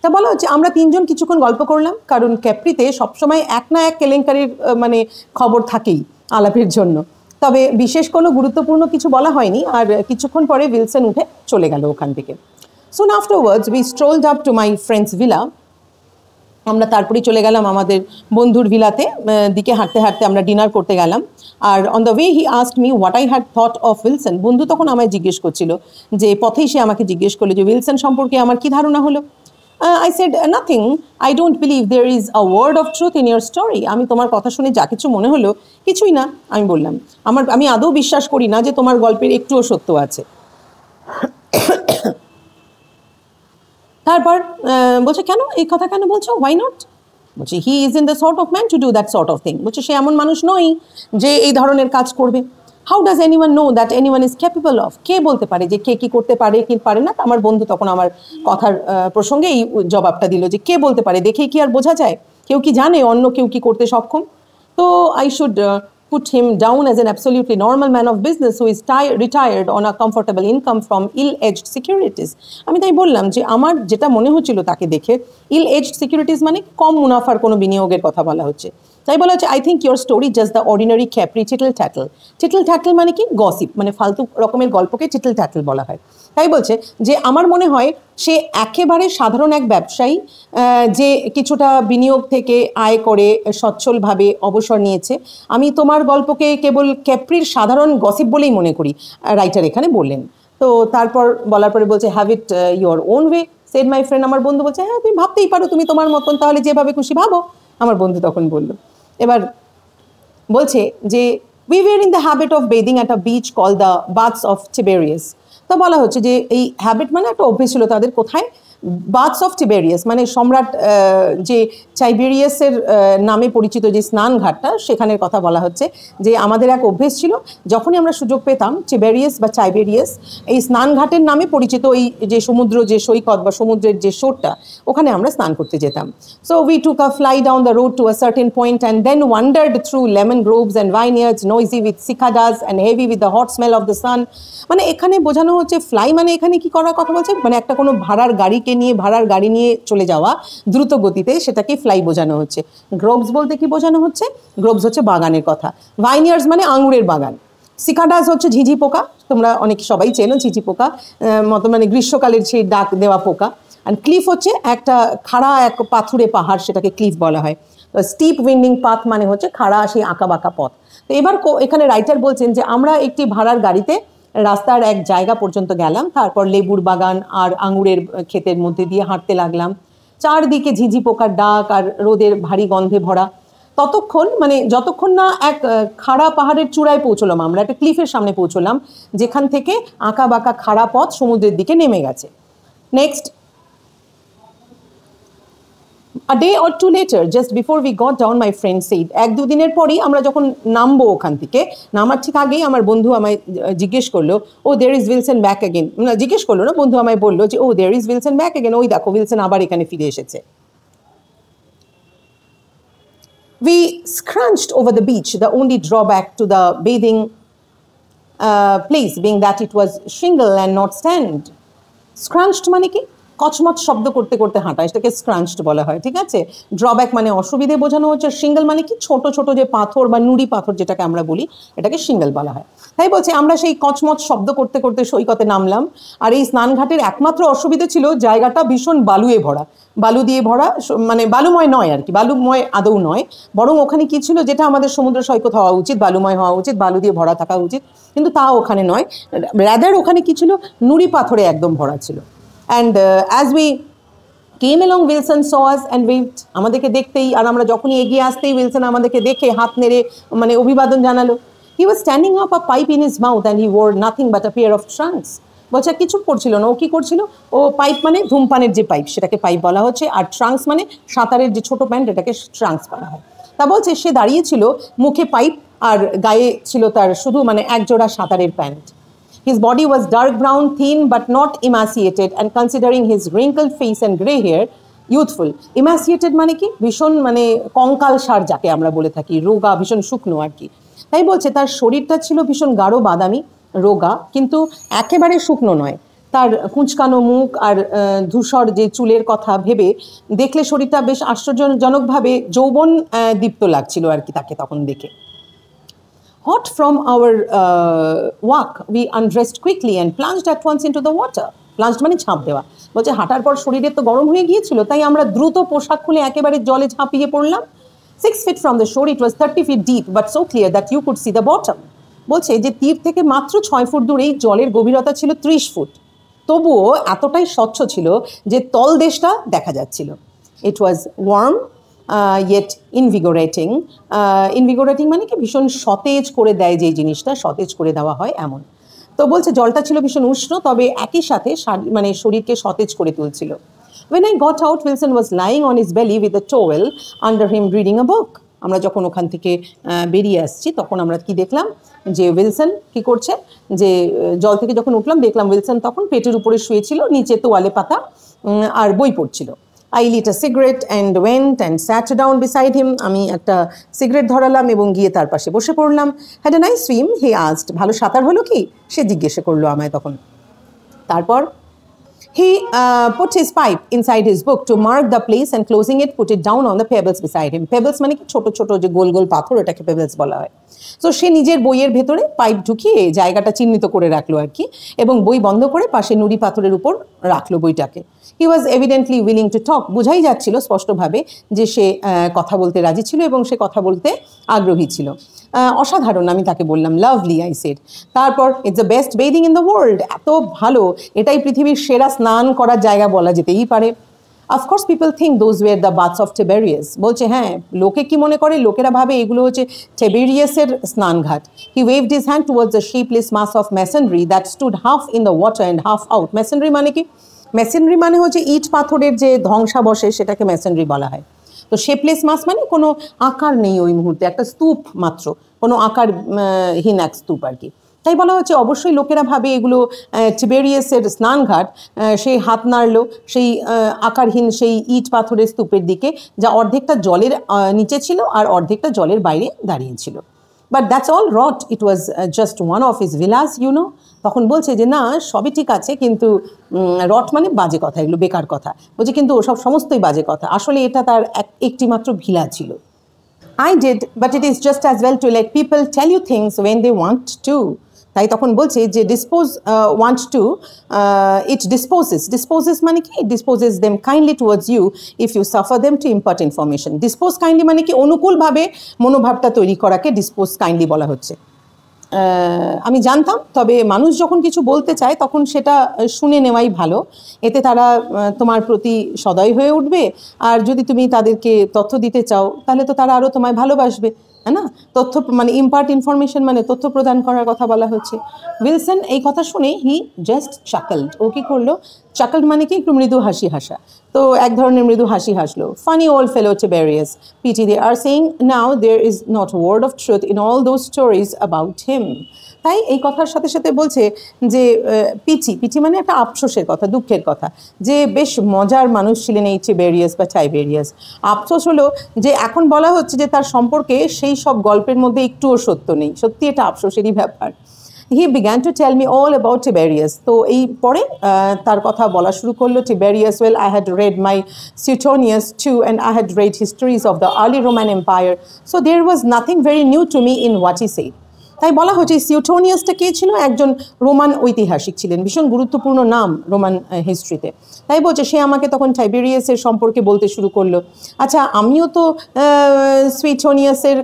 S2: তা বলা হচ্ছে আমরা তিনজন কিছুক্ষণ গল্প করলাম, কারণ ক্যাপ্রিতে সবসময় এক না এক কেলেঙ্কারির মানে খবর থাকেই আলাপের জন্য। তবে বিশেষ কোনো গুরুত্বপূর্ণ কিছু বলা হয়নি, আর কিছুক্ষণ পরে উইলসন উঠে চলে গেল ওখান থেকে। Soon afterwards we strolled up to my friend's villa. আমরা তারপরেই চলে গেলাম আমাদের বন্ধুর ভিলাতে, দিকে হাঁটতে হাঁটতে আমরা ডিনার করতে গেলাম। আর on the way he asked me what I had thought of Wilson. বন্ধু তখন আমায় জিজ্ঞেস করছিল, যে পথেই সে আমাকে জিজ্ঞেস করলো যে উইলসন সম্পর্কে আমার কি ধারণা হলো। I said nothing. I don't believe there is a word of truth in your story. আমি তোমার কথা শুনে যা কিছু মনে হলো কিছুই না, আমি বললাম। আমি আদৌ বিশ্বাস করি না যে তোমার গল্পের একটুও সত্য আছে। তারপর বলছে কেন, এই কথা কেন বলছো, হোয়াই নট? বলছে he is in the sort of man to do that sort of thing. বলছে সে এমন মানুষ নয় যে এই ধরনের কাজ করবে। How does anyone know that anyone is capable of? কে বলতে পারে যে কে কি করতে পারে কি পারে না? আমার বন্ধু তখন আমার কথার প্রসঙ্গে এই জবাবটা দিল যে কে বলতে পারে, দেখেই কি আর বোঝা যায়? কেউ কি জানে অন্য কেউ কি করতে সক্ষম? তো I should put him down as an absolutely normal man of business who is retired on a comfortable income from ill-edged securities. আমি তাই বললাম যে আমার যেটা মনে হচ্ছিল তাকে দেখে, ill-edged securities মানে কম মুনাফার কোনো বিনিয়োগের কথা বলা হচ্ছে। তাই বলা হচ্ছে I think your story just the ordinary Capri tittle tattle. Tittle tattle মানে কি, গসিপ, মানে ফালতু রকমের গল্পকে টিটল ট্যাটল বলা হয়। তাই বলছে যে আমার মনে হয় সে একেবারে সাধারণ এক ব্যবসায়ী, যে কিছুটা বিনিয়োগ থেকে আয় করে সচ্ছলভাবে অবসর নিয়েছে। আমি তোমার গল্পকে কেবল ক্যাপ্রির সাধারণ গসিপ বলেই মনে করি, রাইটার এখানে বললেন। তো তারপর বলার পরে বলছে have it your own way said my friend. আমার বন্ধু বলছে হ্যাঁ তুমি ভাবতেই পারো, তুমি তোমার মতন, তাহলে যেভাবে খুশি ভাবো। আমার বন্ধু তখন বলল। এবার বলছে যে we were in the habit of bathing at a beach call the baths of Tiberius. তো বলা হচ্ছে যে এই হ্যাবিট মানে একটা অভ্যেস ছিল তাদের, কোথায়, বাথস অফ টিবেরিয়াস মানে সম্রাট যে টাইবেরিয়াসের নামে পরিচিত যে স্নানঘাটটা সেখানের কথা বলা হচ্ছে যে আমাদের এক অভ্যেস ছিল যখনই আমরা সুযোগ পেতাম টিবেরিয়াস বা টাইবেরিয়াস এই স্নানঘাটের নামে পরিচিত ওই যে সমুদ্র যে সৈকত বা সমুদ্রের যে শোরটা ওখানে আমরা স্নান করতে যেতাম so we took a fly down the road to a certain point and then wandered through lemon groves and vineyards noisy with cicadas and heavy with the hot smell of the sun মানে এখানে বোঝানো হচ্ছে fly মানে এখানে কি করার কথা বলছে মানে একটা কোনো ভাড়ার গাড়িকে নিয়ে ভাড়ার গাড়ি নিয়ে চলে যাওয়া দ্রুত গতিতে সেটাকে ফ্লাই বোঝানো হচ্ছে গ্রোভস বলতে কি বোঝানো হচ্ছে গ্রোভস হচ্ছে বাগানের কথা ভাইনয়ার্ডস মানে আঙুরের বাগান সিকাডাস হচ্ছে ঝিঝি পোকা তোমরা অনেক সবাই চেনো ঝিঝি পোকা মতো মানে গ্রীষ্মকালের সেই ডাক দেওয়া পোকা আর ক্লিফ হচ্ছে একটা খাড়া এক পাথুরে পাহাড় সেটাকে ক্লিফ বলা হয় স্টিপ উইন্ডিং পাথ মানে হচ্ছে খাড়া সেই আঁকা বাঁকা পথ তো এবার এখানে রাইটার বলছেন যে আমরা একটি ভাড়ার গাড়িতে রাস্তার এক জায়গা পর্যন্ত গেলাম তারপর লেবুর বাগান আর আঙুরের ক্ষেতের মধ্যে দিয়ে হাঁটতে লাগলাম চারদিকে ঝিঝি পোকার ডাক আর রোদের ভারী গন্ধে ভরা ততক্ষণ মানে যতক্ষণ না এক খাড়া পাহাড়ের চূড়ায় পৌঁছলাম আমরা একটা ক্লিফের সামনে পৌঁছলাম যেখান থেকে আঁকা বাঁকা খাড়া পথ সমুদ্রের দিকে নেমে গেছে next A day or two later, just before we got down, my friend said, এক দুদিনের পরই আমরা যখন নামবো ওখান থেকে নামার ঠিক আগেই আমার বন্ধু আমায় জিজ্ঞেস করলো ও there is Wilson back again জিজ্ঞেস করলো না বন্ধু আমায় বললো যে ও there is Wilson back again ওই দেখো উইলসন আবার এখানে ফিরে এসেছে We scrunched over the beach, the only drawback to the bathing place being that it was shingle and not sand. Scrunched মানে কি কচমচ শব্দ করতে করতে হাঁটা এটাকে স্ক্রাঞ্চড বলা হয় ঠিক আছে ড্রব্যাক মানে অসুবিধে বোঝানো হচ্ছে সিঙ্গেল মানে কি ছোট ছোট যে পাথর বা নুড়ি পাথর যেটাকে আমরা বলি এটাকে সিঙ্গেল বলা হয় তাই বলছে আমরা সেই কচমচ শব্দ করতে করতে সৈকতে নামলাম আর এই স্নানঘাটের একমাত্র অসুবিধা ছিল জায়গাটা ভীষণ বালুয়ে ভরা বালু দিয়ে ভরা মানে বালুময় নয় আর কি বালুময় আদৌ নয় বরং ওখানে কি ছিল যেটা আমাদের সমুদ্র সৈকত হওয়া উচিত বালুময় হওয়া উচিত বালু দিয়ে ভরা থাকা উচিত কিন্তু তা ওখানে নয় রাদার ওখানে কি ছিল নুড়ি পাথরে একদম ভরা ছিল And as we came along, Wilson saw us and waved. আমাদেরকে দেখতেই আর আমরা যখনই এগিয়ে আসতেই উইলসন আমাদেরকে দেখে হাত নেড়ে মানে অভিবাদন জানালো He was standing up a pipe in his mouth and he wore nothing but a pair of trunks. বলছে কিছু করছিল না ও কি করছিল ও পাইপ মানে ধূমপানের যে পাইপ সেটাকে পাইপ বলা হচ্ছে আর ট্রাঙ্কস মানে সাঁতারের যে ছোট প্যান্ট এটাকে ট্রাঙ্কস বলা হয় তা বলছে সে দাঁড়িয়েছিল মুখে পাইপ আর গায়ে ছিল তার শুধু মানে এক জোড়া সাঁতারের pant His body was dark brown, thin but not emaciated, and considering his wrinkled face and grey hair, youthful. Emaciated মানে কি ভীষণ মানে কঙ্কাল সার যাকে আমরা বলে থাকি রোগা ভীষণ শুকনো আর কি তাই বলছে তার শরীরটা ছিল ভীষণ গাঢ় বাদামি রোগা কিন্তু একেবারে শুকনো নয় তার কুঁচকানো মুখ আর ধূসর যে চুলের কথা ভেবে দেখলে শরীরটা বেশ আশ্চর্যজনকভাবে যৌবন দীপ্ত লাগছিল আর কি তাকে তখন দেখে Hot from our walk, we undressed quickly and plunged at once into the water. Plunged মানে ঝাঁপ দেওয়া বলছে হাঁটার পর শরীরের তো গরম হয়ে গিয়েছিল তাই আমরা দ্রুত পোশাক খুলে একেবারে জলে ঝাঁপিয়ে পড়লাম 6 feet from the shore it was 30 feet deep but so clear that you could see the bottom বলছে যে তীর থেকে মাত্র 6 ফুট দূরেই জলের গভীরতা ছিল 30 ফুট তবুও এতটাই স্বচ্ছ ছিল যে তলদেশটা দেখা যাচ্ছিল It was warm yet invigorating invigorating মানে কি ভীষণ সতেজ করে দেয় যে জিনিসটা সতেজ করে দেওয়া হয় এমন তো বলছে জলটা ছিল ভীষণ উষ্ণ তবে একই সাথে মানে শরীরকে সতেজ করে তুলছিল When I got out Wilson was lying on his belly with a towel under him reading a book আমরা যখন ওখান থেকে বেরিয়ে আসছি তখন আমরা কি দেখলাম যে উইলসন কি করছে যে জল থেকে যখন উঠলাম দেখলাম উইলসন তখন পেটের উপরে শুয়েছিল নিচে তোয়ালে পাতা আর বই পড়ছিল I lit a cigarette and went and sat down beside him. আমি একটা সিগারেট ধরালাম এবং গিয়ে তার পাশে বসে পড়লাম Had a nice swim, he asked. ভালো সাঁতার হলো কি সে জিজ্ঞেস করলো আমায় তখন তারপর He put his pipe inside his book to mark the place and closing it put it down on the pebbles beside him. Pebbles মানে কি ছোট ছোট যে গোল গোল পাথর এটাকে pebbles বলা হয় তো সে নিজের বইয়ের ভেতরে পাইপ ঢুকিয়ে জায়গাটা চিহ্নিত করে রাখলো আর কি এবং বই বন্ধ করে পাশে নুড়ি পাথরের উপর রাখলো বইটাকে He was evidently willing to talk বুঝাই যাচ্ছিল স্পষ্টভাবে যে সে কথা বলতে রাজি ছিল এবং সে কথা বলতে আগ্রহী ছিল অসাধারণ আমি তাকে বললাম লাভলি আই সেড তারপর it's the best bathing in the world এত ভালো এটাই পৃথিবীর সেরা স্নান করার জায়গা বলা যেতেই পারে of course people think those were the baths of Tiberius বলছে হ্যাঁ লোকে কি মনে করে লোকেরা ভাবে এগুলো হচ্ছে টিবেরিয়াসের স্নানঘাট he waved his hand towards the shapeless mass of masonry that stood half in the water and half out masonry মানে কি মেসেনরি মানে হচ্ছে ইট পাথরের যে ধ্বংসাবশেষ, সেটাকে মেসেনরি বলা হয়। তো শেপলেস মাস মানে কোনো আকার নেই ওই মুহূর্তে, একটা স্তূপ মাত্র, কোনো আকার হীন এক স্তূপ আর কি। তাই বলা হচ্ছে অবশ্যই লোকেরা ভাবে এগুলো টিবেরিয়াসের স্নানঘাট, সেই হাত নাড়লো সেই আকারহীন সেই ইট পাথরের স্তূপের দিকে, যা অর্ধেকটা জলের নিচে ছিল আর অর্ধেকটা জলের বাইরে দাঁড়িয়েছিল। But that's all rot, it was just one of his villas you know. তখন বলছে যে না, সবই ঠিক আছে, কিন্তু রট মানে বাজে কথা, এগুলো বেকার কথা। বলছে কিন্তু ওসব সমস্তই বাজে কথা, আসলে এটা তার একটি মাত্র ভিলা ছিল। I did, but it is just as well to let people tell you things when they want to. তাই তখন বলছে যে dispose want to, it disposes মানে কি, it disposes them kindly towards you if you suffer them to impart information. Dispose kindly মানে কি, অনুকূলভাবে মনোভাবটা তৈরি করাকে dispose kindly বলা হচ্ছে। আমি জানতাম, তবে মানুষ যখন কিছু বলতে চায় তখন সেটা শুনে নেওয়াই ভালো, এতে তারা তোমার প্রতি সদয় হয়ে উঠবে, আর যদি তুমি তাদেরকে তথ্য দিতে চাও তাহলে তো তারা আরও তোমায় ভালোবাসবে, হ্যাঁ না? তথ্য মানে ইম্পার্ট ইনফরমেশন মানে তথ্য প্রদান করার কথা বলা হচ্ছে। উইলসন এই কথা শুনে হি জাস্ট চাকলড, ও কী করলো, চাকলড মানে কি, একটু মৃদু হাসি হাসা, তো এক ধরনের মৃদু হাসি হাসলো। Funny old fellow Tiberius, pity they are saying now there is not word of truth in all those stories about him. তাই এই কথার সাথে সাথে বলছে যে পিটি মানে একটা আফসোসের কথা, দুঃখের কথা, যে বেশ মজার মানুষ ছিলেন এই টিবেরিয়াস বা টাইবেরিয়াস। আফসোস হলো যে এখন বলা হচ্ছে যে তার সম্পর্কে সেই সব গল্পের মধ্যে একটুও সত্য নেই, সত্যি এটা আফসোসেরই ব্যাপার। He began to tell me all about Tiberius. তো এই পরে তার কথা বলা শুরু করলো। Tiberius, well, I had read my Suetonius too, and I had read histories of the early Roman Empire, so there was nothing very new to me in what he said. তাই বলা হচ্ছে সিউটোনিয়াসটা কে ছিল, একজন রোমান ঐতিহাসিক ছিলেন, ভীষণ গুরুত্বপূর্ণ নাম রোমান হিস্ট্রিতে। তাই বলছে সে আমাকে তখন টাইবেরিয়াসের সম্পর্কে বলতে শুরু করলো। আচ্ছা, আমিও তো সুইটোনিয়াসের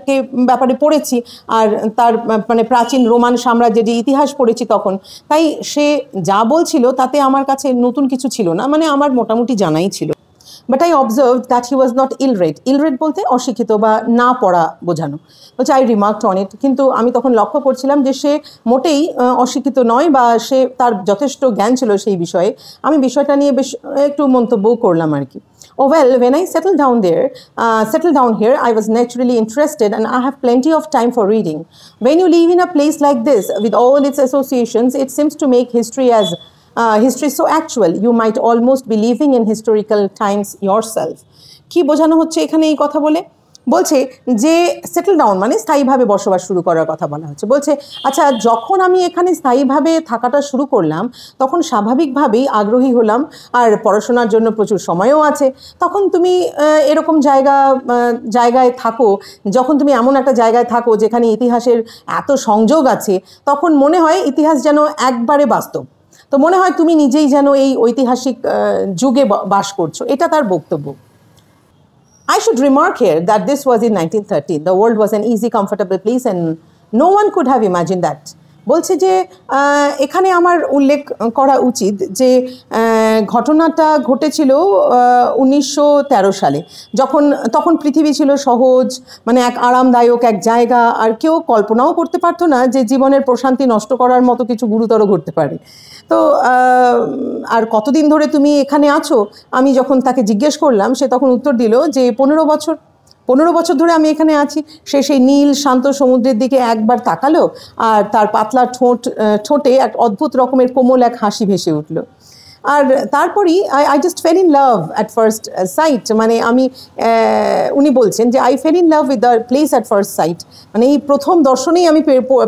S2: ব্যাপারে পড়েছি, আর তার মানে প্রাচীন রোমান সাম্রাজ্যের যে ইতিহাস পড়েছি তখন, তাই সে যা বলছিল তাতে আমার কাছে নতুন কিছু ছিল না, মানে আমার মোটামুটি জানাই ছিল। But I observed that he was not illiterate. Illiterate বলতে অশিক্ষিত বা না পড়া বোঝানো। বলছে I remarked on it, কিন্তু আমি তখন লক্ষ্য করছিলাম যে সে মোটেই অশিক্ষিত নয়, বা সে তার যথেষ্ট জ্ঞান ছিল সেই বিষয়ে। আমি বিষয়টা নিয়ে বেশ একটু মন্তব্য করলাম আর কি। Oh well, when I settled down here, I was naturally interested, and I have plenty of time for reading. When you live in a place like this with all its associations, it seems to make history so actual, you might almost be living in historical times yourself. কি বোঝানো হচ্ছে এখানে এই কথা বলে? বলছে যে settle down মানে স্থায়ীভাবে বসবাস শুরু করার কথা বলা হচ্ছে। বলছে আচ্ছা, যখন আমি এখানে স্থায়ীভাবে থাকাটা শুরু করলাম তখন স্বাভাবিকভাবেই আগ্রহী হলাম, আর পড়াশোনার জন্য প্রচুর সময়ও আছে। তখন তুমি এরকম জায়গায় থাকো, যখন তুমি এমন একটা জায়গায় থাকো যেখানে ইতিহাসের এত সংযোগ আছে, তখন মনে হয় ইতিহাস যেন একবারে বাস্তব। তো মনে হয় তুমি নিজেই যেন এই ঐতিহাসিক যুগে বাস করছো, এটা তার বক্তব্য। I should remark here that this was in 1913. The world was an easy, comfortable place, and no one could have imagined that. বলছে যে এখানে আমার উল্লেখ করা উচিত যে ঘটনাটা ঘটেছিল 1913 সালে, তখন পৃথিবী ছিল সহজ, মানে এক আরামদায়ক এক জায়গা, আর কেউ কল্পনাও করতে পারতো না যে জীবনের প্রশান্তি নষ্ট করার মতো কিছু গুরুতর ঘটতে পারে। তো আর কতদিন ধরে তুমি এখানে আছো, আমি যখন তাকে জিজ্ঞেস করলাম, সে তখন উত্তর দিল যে 15 বছর ধরে আমি এখানে আছি। সে সেই নীল শান্ত সমুদ্রের দিকে একবার তাকালো, আর তার পাতলা ঠোঁটে এক অদ্ভুত রকমের কোমল এক হাসি ভেসে উঠল। আর তারপরই I just fail in love at first sight, মানে উনি বলছেন যে I fail in love with the place at first sight, মানে এই প্রথম দর্শনেই আমি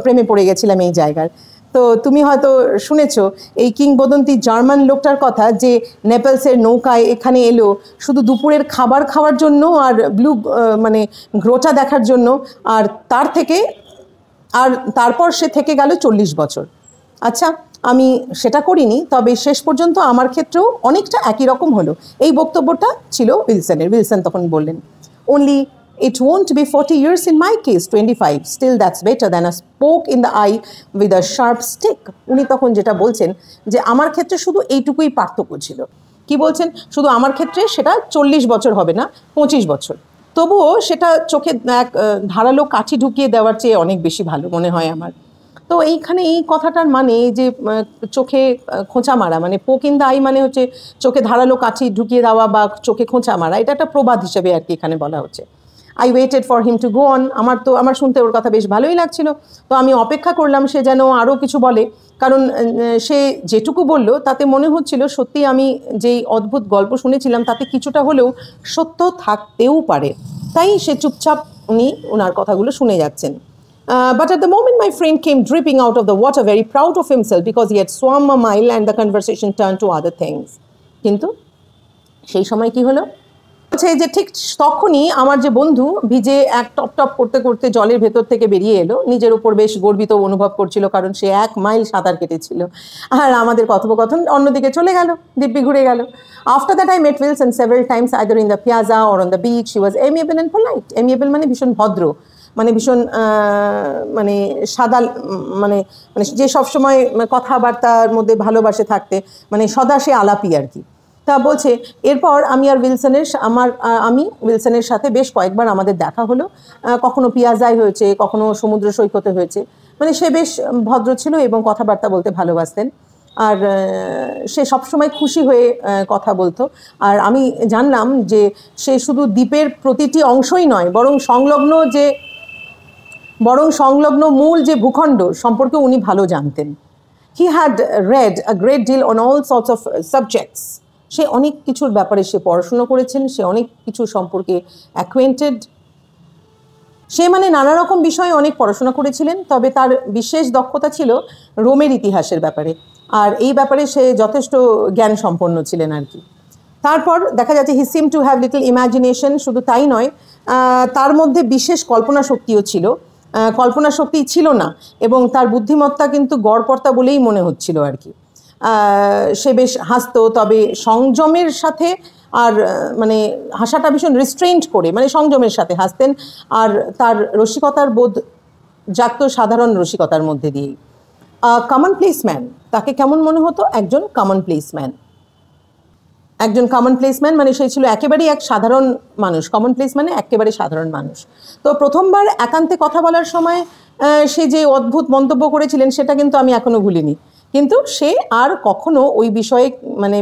S2: প্রেমে পড়ে গেছিলাম এই জায়গার। তো তুমি হয়তো শুনেছো এই কিংবদন্তি জার্মান লোকটার কথা, যে নেপলসের নৌকায় এখানে এলো শুধু দুপুরের খাবার খাওয়ার জন্য আর মানে গ্রোটা দেখার জন্য, আর তারপর সে থেকে গেল 40 বছর। আচ্ছা, আমি সেটা করিনি, তবে শেষ পর্যন্ত আমার ক্ষেত্রেও অনেকটা একই রকম হলো। এই বক্তব্যটা ছিল উইলসনের। উইলসন তখন বললেন, only it won't be 40 years in my case, 25. Still that's better than a poke in the eye with a sharp stick. উনি তখন যেটা বলছেন যে আমার ক্ষেত্রে শুধু এইটুকুই পার্থক্য ছিল। কি বলছেন? শুধু আমার ক্ষেত্রে সেটা 40 বছর হবে না, 25 বছর। তবুও সেটা চোখে এক ধারালো কাঠি ঢুকিয়ে দেওয়ার চেয়ে অনেক বেশি ভালো মনে হয় আমার। তো এইখানে এই কথাটার মানে যে চোখে খোঁচা মারা, মানে পোক ইন দ্য আই মানে হচ্ছে চোখে ধারালো কাঠি ঢুকিয়ে দেওয়া বা চোখে খোঁচা মারা, এটা একটা প্রবাদ হিসেবে আর কি এখানে বলা হচ্ছে। I waited for him to go on. আমার শুনতে ওর কথা বেশ ভালোই লাগছিল, তো আমি অপেক্ষা করলাম সে যেন আরও কিছু বলে, কারণ সে যেটুকু বলল তাতে মনে হচ্ছিল সত্যি আমি যেই অদ্ভুত গল্প শুনেছিলাম তাতে কিছুটা হলেও সত্য থাকতেও পারে। তাই সে চুপচাপ ওনার কথাগুলো শুনে যাচ্ছেন। But at the moment my friend came dripping out of the water, very proud of himself because he had swum a mile, and the conversation turned to other things. কিন্তু সেই সময় কি হলো, যে ঠিক তখনই আমার যে বন্ধু ভিজে এক টপ টপ করতে করতে জলের ভেতর থেকে বেরিয়ে এলো, নিজের উপর বেশ গর্বিত অনুভব করছিল কারণ সে 1 মাইল সাঁতার কেটেছিল, আর আমাদের কথোপকথন অন্যদিকে চলে গেল, দিব্যি ঘুরে গেল। After that I met Wilson several Times either in the piazza or on the beach. He was amiable and polite. Amiable মানে ভীষণ ভদ্র, মানে ভীষণ মানে সাদা, মানে মানে যে সবসময় কথাবার্তার মধ্যে ভালোবাসে থাকতে, মানে সদা সে আলাপি আর কি। তা বলছে এরপর আমি উইলসনের সাথে বেশ কয়েকবার আমাদের দেখা হলো, কখনো পিয়াজায় হয়েছে, কখনো সমুদ্র সৈকতে হয়েছে। মানে সে বেশ ভদ্র ছিল এবং কথাবার্তা বলতে ভালোবাসতেন, আর সে সবসময় খুশি হয়ে কথা বলতো। আর আমি জানলাম যে সে শুধু দ্বীপের প্রতিটি অংশই নয়, বরং সংলগ্ন মূল যে ভূখণ্ড সম্পর্কে উনি ভালো জানতেন। He had read a great deal on all sorts of subjects. সে অনেক কিছুর ব্যাপারে সে পড়াশুনো করেছেন, সে অনেক কিছু সম্পর্কে অ্যাকোয়েন্টেড। সে মানে নানা রকম বিষয়ে অনেক পড়াশোনা করেছিলেন, তবে তার বিশেষ দক্ষতা ছিল রোমের ইতিহাসের ব্যাপারে, আর এই ব্যাপারে সে যথেষ্ট জ্ঞান সম্পন্ন ছিলেন আর কি। তারপর দেখা যাচ্ছে হি seem to have little imagination. শুধু তাই নয়, তার মধ্যে বিশেষ কল্পনা শক্তিও ছিল। কল্পনা শক্তি ছিল না, এবং তার বুদ্ধিমত্তা কিন্তু গড়পড়তা বলেই মনে হচ্ছিল আর কি। সে বেশ হাসতো, তবে সংযমের সাথে, আর মানে হাসাটা ভীষণ রিস্ট্রেইন্ট করে, মানে সংযমের সাথে হাসতেন, আর তার রসিকতার বোধ জাগত সাধারণ রসিকতার মধ্যে দিয়েই। কমন প্লেস ম্যান, তাকে কেমন মনে হতো? একজন কমন প্লেস ম্যান। মানে সে ছিল একেবারেই এক সাধারণ মানুষ। কমন প্লেস মানে একেবারে সাধারণ মানুষ। তো প্রথমবার একান্তে কথা বলার সময় সে যে অদ্ভুত মন্তব্য করেছিলেন সেটা কিন্তু আমি এখনো ভুলিনি, কিন্তু সে আর কখনো ওই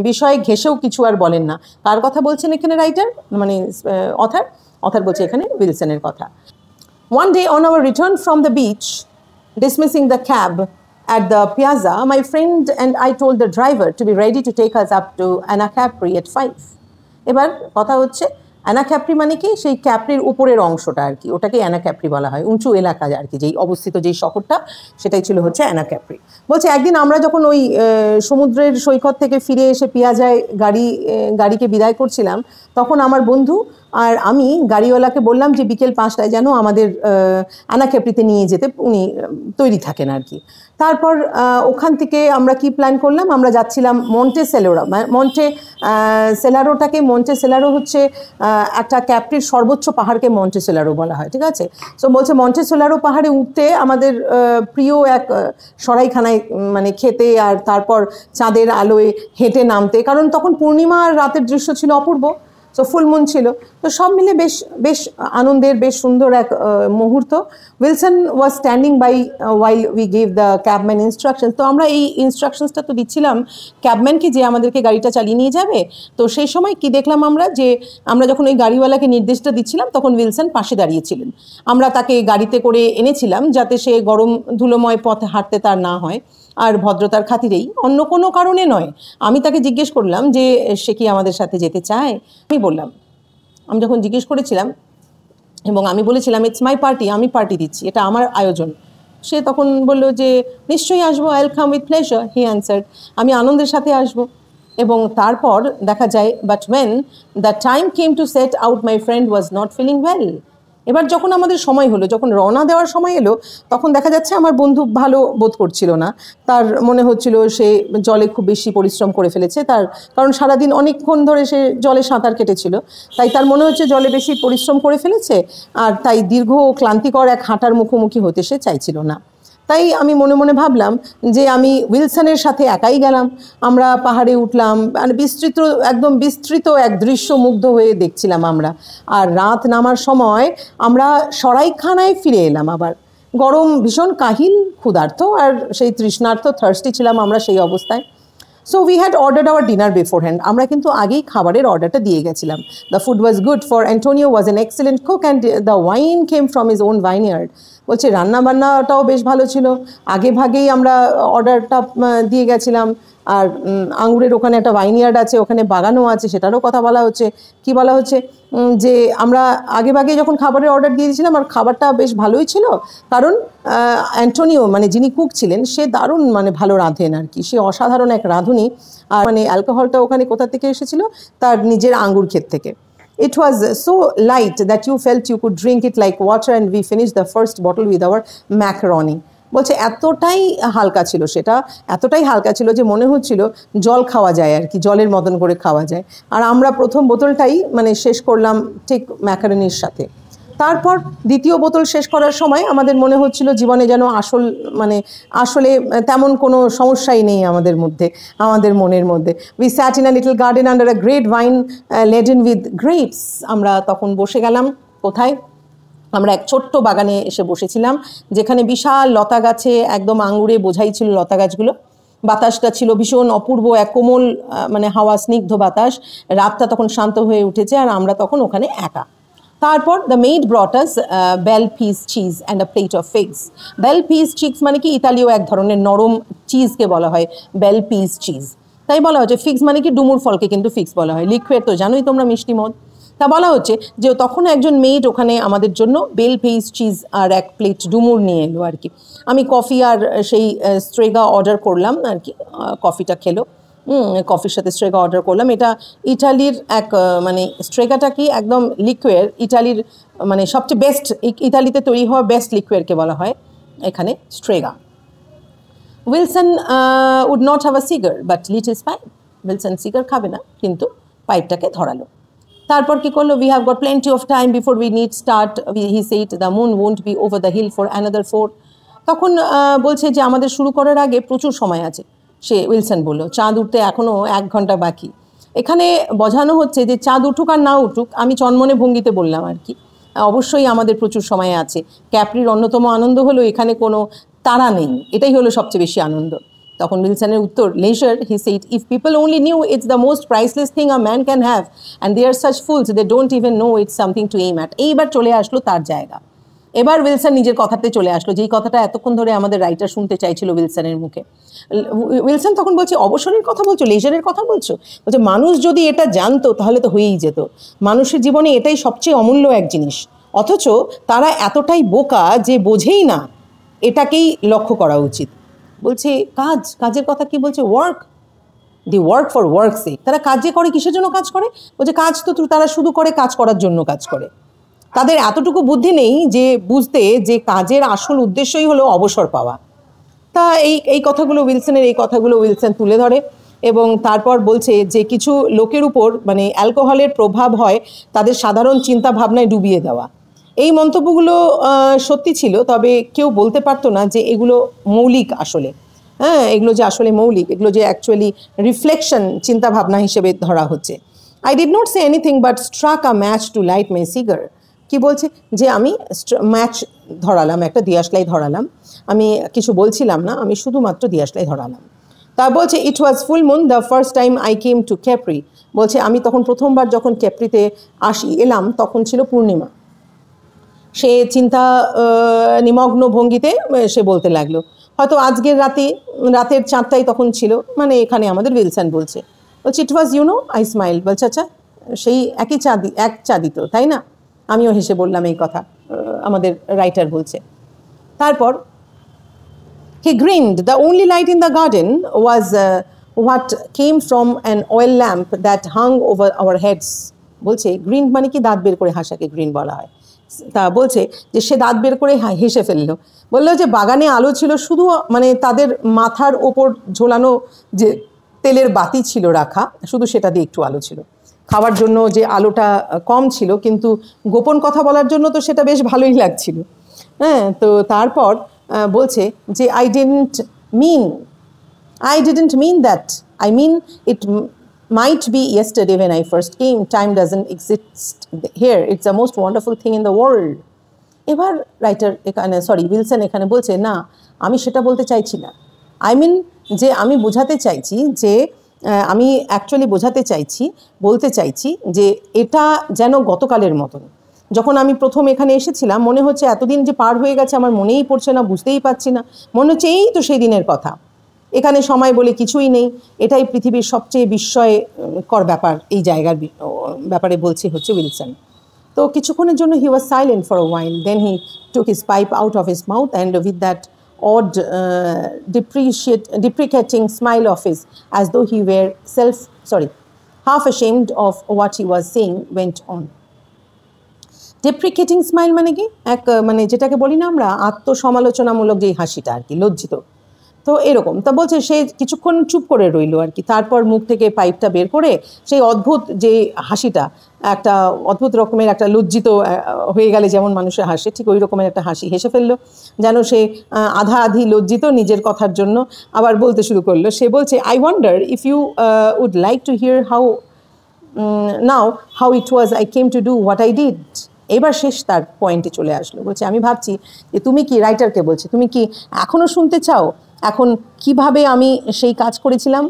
S2: বিষয়ে ঘেঁষেও কিছু আর বলেন না। কার কথা বলছেন এখানে রাইটার, মানে অথার বলছে এখানে উইলসনের কথা। One day on our return from the beach, dismissing the cab at the piazza, my friend and I told the driver to be ready to take us up to Anna Capri at 5. এবার কথা হচ্ছে Anna Capri মানে কি, সেই ক্যাপ্রির উপরের অংশটা আর কি, ওটাকে অ্যানা ক্যাপ্রি বলা হয়, উঁচু এলাকা আর কি, যেই অবস্থিত যেই শহরটা সেটাই ছিল হচ্ছে অ্যানা ক্যাপ্রি। বলছে একদিন আমরা যখন ওই সমুদ্রের সৈকত থেকে ফিরে এসে পিয়াজায় গাড়িকে বিদায় করছিলাম, তখন আমার বন্ধু আর আমি গাড়িওয়ালাকে বললাম যে বিকেল 5টায় যেন আমাদের অ্যানা ক্যাপ্রিতে নিয়ে যেতে উনি তৈরি থাকেন আর কি। তারপর ওখান থেকে আমরা কি প্ল্যান করলাম, আমরা যাচ্ছিলাম মন্টে সেলারো হচ্ছে একটা ক্যাপ্রির সর্বোচ্চ পাহাড়কে মন্টে সেলারো বলা হয়, ঠিক আছে। সো বলছে মন্টে সেলারো পাহাড়ে উঠতে আমাদের প্রিয় এক সরাইখানায় মানে খেতে, আর তারপর চাঁদের আলোয় হেঁটে নামতে, কারণ তখন পূর্ণিমা আর রাতের দৃশ্য ছিল অপূর্ব। সো ফুল মুন ছিল, তো সব মিলে বেশ আনন্দের, বেশ সুন্দর এক মুহূর্ত। Wilson was standing by while we gave the cabman instructions. তো আমরা এই ইনস্ট্রাকশনসটা তো দিচ্ছিলাম ক্যাবম্যানকে, যে আমাদেরকে গাড়িটা চালিয়ে নিয়ে যাবে। তো সেই সময় কি দেখলাম আমরা যখন ওই গাড়িওয়ালাকে নির্দেশটা দিচ্ছিলাম তখন উইলসন পাশে দাঁড়িয়েছিলেন। আমরা তাকে গাড়িতে করে এনেছিলাম যাতে সে গরম ধুলোময় পথে হাঁটতে তার না হয়, আর ভদ্রতার খাতিরেই, অন্য কোনো কারণে নয়। আমি তাকে জিজ্ঞেস করলাম যে সে কি আমাদের সাথে যেতে চায়। আমি যখন জিজ্ঞেস করেছিলাম এবং আমি বলেছিলাম ইটস মাই পার্টি, আমি পার্টি দিচ্ছি, এটা আমার আয়োজন, সে তখন বলল যে নিশ্চয়ই আসবো, I will come with pleasure, he answered, আমি আনন্দের সাথে আসবো। এবং তারপর দেখা যায়, but when the time came to set out my friend was not feeling well. এবার যখন আমাদের সময় হলো, যখন রওনা দেওয়ার সময় এলো, তখন দেখা যাচ্ছে আমার বন্ধু ভালো বোধ করছিল না। তার মনে হচ্ছিল সে জলে খুব বেশি পরিশ্রম করে ফেলেছে, কারণ সারাদিন অনেকক্ষণ ধরে সে জলে সাঁতার কেটেছিল, তাই তার মনে হচ্ছে জলে বেশি পরিশ্রম করে ফেলেছে, আর তাই দীর্ঘ ও ক্লান্তিকর এক হাঁটার মুখোমুখি হতে সে চাইছিল না। তাই আমি মনে মনে ভাবলাম যে আমি উইলসনের সাথে একাই গেলাম। আমরা পাহাড়ে উঠলাম, মানে একদম বিস্তৃত এক দৃশ্য মুগ্ধ হয়ে দেখছিলাম আমরা। আর রাত নামার সময় আমরা সরাইখানায় ফিরে এলাম আবার। গরম, ভীষণ কাহিল, ক্ষুধার্ত আর সেই তৃষ্ণার্ত, থার্স্টি ছিলাম আমরা সেই অবস্থায়। So we had ordered our dinner beforehand. আমরা কিন্তু আগেই খাবারের অর্ডারটা দিয়ে গেছিলাম। The food was good, for Antonio was an excellent cook and the wine came from his own vineyard. বলছে রান্নাবান্নাটাও বেশ ভালো ছিল, আগে ভাগেই আমরা অর্ডারটা দিয়ে গেছিলাম। আর আঙুরের ওখানে একটা ভাইনয়ার্ড আছে, ওখানে বাগানও আছে, সেটারও কথা বলা হচ্ছে। কি বলা হচ্ছে যে আমরা আগে ভাগে যখন খাবারের অর্ডার দিয়ে দিয়েছিলাম, আর খাবারটা বেশ ভালোই ছিল, কারণ অ্যান্টোনিও মানে যিনি কুক ছিলেন সে দারুণ মানে ভালো রাঁধেন আর কি, সে অসাধারণ এক রাঁধুনি। আর মানে অ্যালকোহলটা ওখানে কোথা থেকে এসেছিল, তার নিজের আঙ্গুর ক্ষেত থেকে। It was so light that you felt you could drink it like water, and we finished the first bottle with our macaroni. বলছে এতটাই হালকা ছিল সেটা, এতটাই হালকা ছিল যে মনে হচ্ছিল জল খাওয়া যায় আর কি, জলের মতন করে খাওয়া যায়। আর আমরা প্রথম বোতলটাই মানে শেষ করলাম ঠিক ম্যাকারনির সাথে। তারপর দ্বিতীয় বোতল শেষ করার সময় আমাদের মনে হচ্ছিল জীবনে যেন আসলে তেমন কোনো সমস্যাই নেই আমাদের মধ্যে, আমাদের মনের মধ্যে। We sat in a little garden under a great vine laden with grapes. আমরা তখন বসে গেলাম কোথায়? আমরা এক ছোট্ট বাগানে এসে বসেছিলাম, যেখানে বিশাল লতা গাছে একদম আঙুরে বোঝাই ছিল লতা গাছগুলো। বাতাসটা ছিল ভীষণ অপূর্ব, এক কোমল মানে হাওয়া, স্নিগ্ধ বাতাস। রাতটা তখন শান্ত হয়ে উঠেছে আর আমরা তখন ওখানে একা। তারপর the maid brought us bel paese cheese and a plate of figs. Bel paese cheese মানে কি ইতালীয় এক ধরনের নরম চিজকে বলা হয় বেল পিস চিজ। তাই বলা হচ্ছে ফিগস মানে কি ডুমুর ফলকে কিন্তু ফিগস বলা হয়। লিকুইড তো জানোই তোমরা, মিষ্টি মদ। তা বলা হচ্ছে যে তখন একজন মেড ওখানে আমাদের জন্য বেল পিস চিজ আর এক প্লেট ডুমুর নিয়ে এলো আর কি। আমি কফি আর সেই স্ট্রেগা অর্ডার করলাম আর কি, কফিটা খেলো। কফির সাথে স্ট্রেগা অর্ডার করলাম। এটা ইটালির এক মানে স্ট্রেগাটা কি একদম লিকুইড, ইটালির মানে সবচেয়ে বেস্ট, ইতালিতে তৈরি হওয়া বেস্ট লিকুইডকে বলা হয় এখানে Strega. Wilson would not have a cigar but lit his pipe. Wilson cigar খাবে না, কিন্তু পাইপটাকে ধরালো। তারপর কি করলো? We have got plenty of time before we need start, he said the moon won't be over the hill for another 4। তখন বলছে যে আমাদের শুরু করার আগে প্রচুর সময় আছে। সে উইলসন বলল চাঁদ উঠতে এখনও 1 ঘন্টা বাকি। এখানে বোঝানো হচ্ছে যে চাঁদ উঠুক আর না উঠুক, আমি চনমনে ভঙ্গিতে বললাম আর কি, অবশ্যই আমাদের প্রচুর সময় আছে। ক্যাপ্রির অন্যতম আনন্দ হলো এখানে কোনো তারা নেই, এটাই হলো সবচেয়ে বেশি আনন্দ। তখন উইলসনের উত্তর, leisure, he said, if people only knew it's the most priceless thing a man can have, and they are such fools they don't even know it's something to aim at. এইবার চলে আসলো তার জায়গা। এবার উইলসন নিজের কথাতে চলে আসলো, যেই কথাটা এতক্ষণ ধরে আমাদের রাইটার শুনতে চাইছিল উইলসনের মুখে। উইলসন তখন বলছে অবসরের কথা বলছো, লেজারের কথা বলছো? বলছে মানুষ যদি এটা জানতো তাহলে তো হয়েই যেত। মানুষের জীবনে এটাই সবচেয়ে অমূল্য এক জিনিস, অথচ তারা এতটাই বোকা যে বোঝেই না এটাকেই লক্ষ্য করা উচিত। বলছে কাজের কথা কি বলছে? Work, the work for work sake. তারা কাজ যে করে কিসের জন্য কাজ করে? বলছে কাজ তো তারা শুধু করে কাজ করার জন্য কাজ করে। তাদের এতটুকু বুদ্ধি নেই যে বুঝতে যে কাজের আসল উদ্দেশ্যই হলো অবসর পাওয়া। তা এই কথাগুলো উইলসন তুলে ধরে এবং তারপর বলছে যে কিছু লোকের উপর মানে অ্যালকোহলের প্রভাব হয় তাদের সাধারণ চিন্তা ভাবনায় ডুবিয়ে দেওয়া। এই মন্তব্যগুলো সত্যি ছিল, তবে কেউ বলতে পারতো না যে এগুলো মৌলিক আসলে। হ্যাঁ, এগুলো যে আসলে মৌলিক, এগুলো যে অ্যাকচুয়ালি রিফ্লেকশন চিন্তা ভাবনা হিসেবে ধরা হচ্ছে। I did not say anything but struck a match to light my cigar. কি বলছে যে আমি ম্যাচ ধরালাম, একটা দিয়াশলাই ধরালাম। আমি কিছু বলছিলাম না, আমি শুধুমাত্র দিয়াশলাই ধরালাম। তা বলছে it was full moon the first time I came to Capri. বলছে আমি তখন প্রথমবার যখন ক্যাপ্রিতে এলাম তখন ছিল পূর্ণিমা। সে চিন্তা নিমগ্ন ভঙ্গিতে সে বলতে লাগলো, হয়তো আজকের রাতের চাঁদটাই তখন ছিল, মানে এখানে আমাদের উইলসন বলছে ইট ওয়াজ আই স্মাইল। বলছে আচ্ছা সেই একই এক চাঁদই তো, তাই না? আমিও হেসে বললাম এই কথা, আমাদের রাইটার বলছে। তারপর he grinned, the only light in the garden was what came from an oil lamp that hung over our heads. বলছে গ্রিন মানে কি দাঁত বের করে হাসাকে গ্রিন বলা হয়। তা বলছে যে সে দাঁত বের করে হেসে ফেললো, বললো যে বাগানে আলো ছিল শুধু মানে তাদের মাথার ওপর ঝোলানো যে তেলের বাতি ছিল রাখা, শুধু সেটা দিয়ে একটু আলো ছিল। খাওয়ার জন্য যে আলোটা কম ছিল, কিন্তু গোপন কথা বলার জন্য তো সেটা বেশ ভালোই লাগছিল। হ্যাঁ, তো তারপর বলছে যে I didn't mean that, I mean it might be yesterday when I first came. Time doesn't exist here. It's the most wonderful thing in the world. এবার রাইটার এখানে উইলসন এখানে বলছে না, আমি সেটা বলতে চাইছি না। আই মিন যে আমি বোঝাতে চাইছি যে আমি অ্যাকচুয়ালি বলতে চাইছি যে এটা যেন গতকালের মতন। যখন আমি প্রথম এখানে এসেছিলাম মনে হচ্ছে এতদিন যে পার হয়ে গেছে আমার মনেই পড়ছে না, বুঝতেই পারছি না, মনে হচ্ছে এই তো সেই দিনের কথা। এখানে সময় বলে কিছুই নেই, এটাই পৃথিবীর সবচেয়ে বিস্ময়কর ব্যাপার, এই জায়গার ব্যাপারে বলছে হচ্ছে উইলসন। তো কিছুক্ষণের জন্য he was silent for a while, then he took his pipe out of his mouth and with that odd deprecating smile of his, as though he were half ashamed of what he was saying, went on. Deprecating smile মানে কি, এক মানে যেটাকে বলি না আমরা আত্মসমালোচনামূলক যেই হাসিটা আর কি, লজ্জিত। তো এরকম তা বলছে সে কিছুক্ষণ চুপ করে রইল আর কি, তারপর মুখ থেকে পাইপটা বের করে সেই অদ্ভুত যে হাসিটা, একটা অদ্ভুত রকমের একটা লজ্জিত হয়ে গেলে যেমন মানুষের হাসে, ঠিক ওই রকমের একটা হাসি হেসে ফেললো, যেন সে আধা আধি লজ্জিত নিজের কথার জন্য। আবার বলতে শুরু করলো, সে বলছে, I wonder if you would like to hear how it was I came to do what I did. এবার শেষ তার পয়েন্টে চলে আসলো, বলছে আমি ভাবছি যে তুমি কি, রাইটারকে বলছে, তুমি কি এখনও শুনতে চাও এখন কিভাবে আমি সেই কাজ করেছিলাম?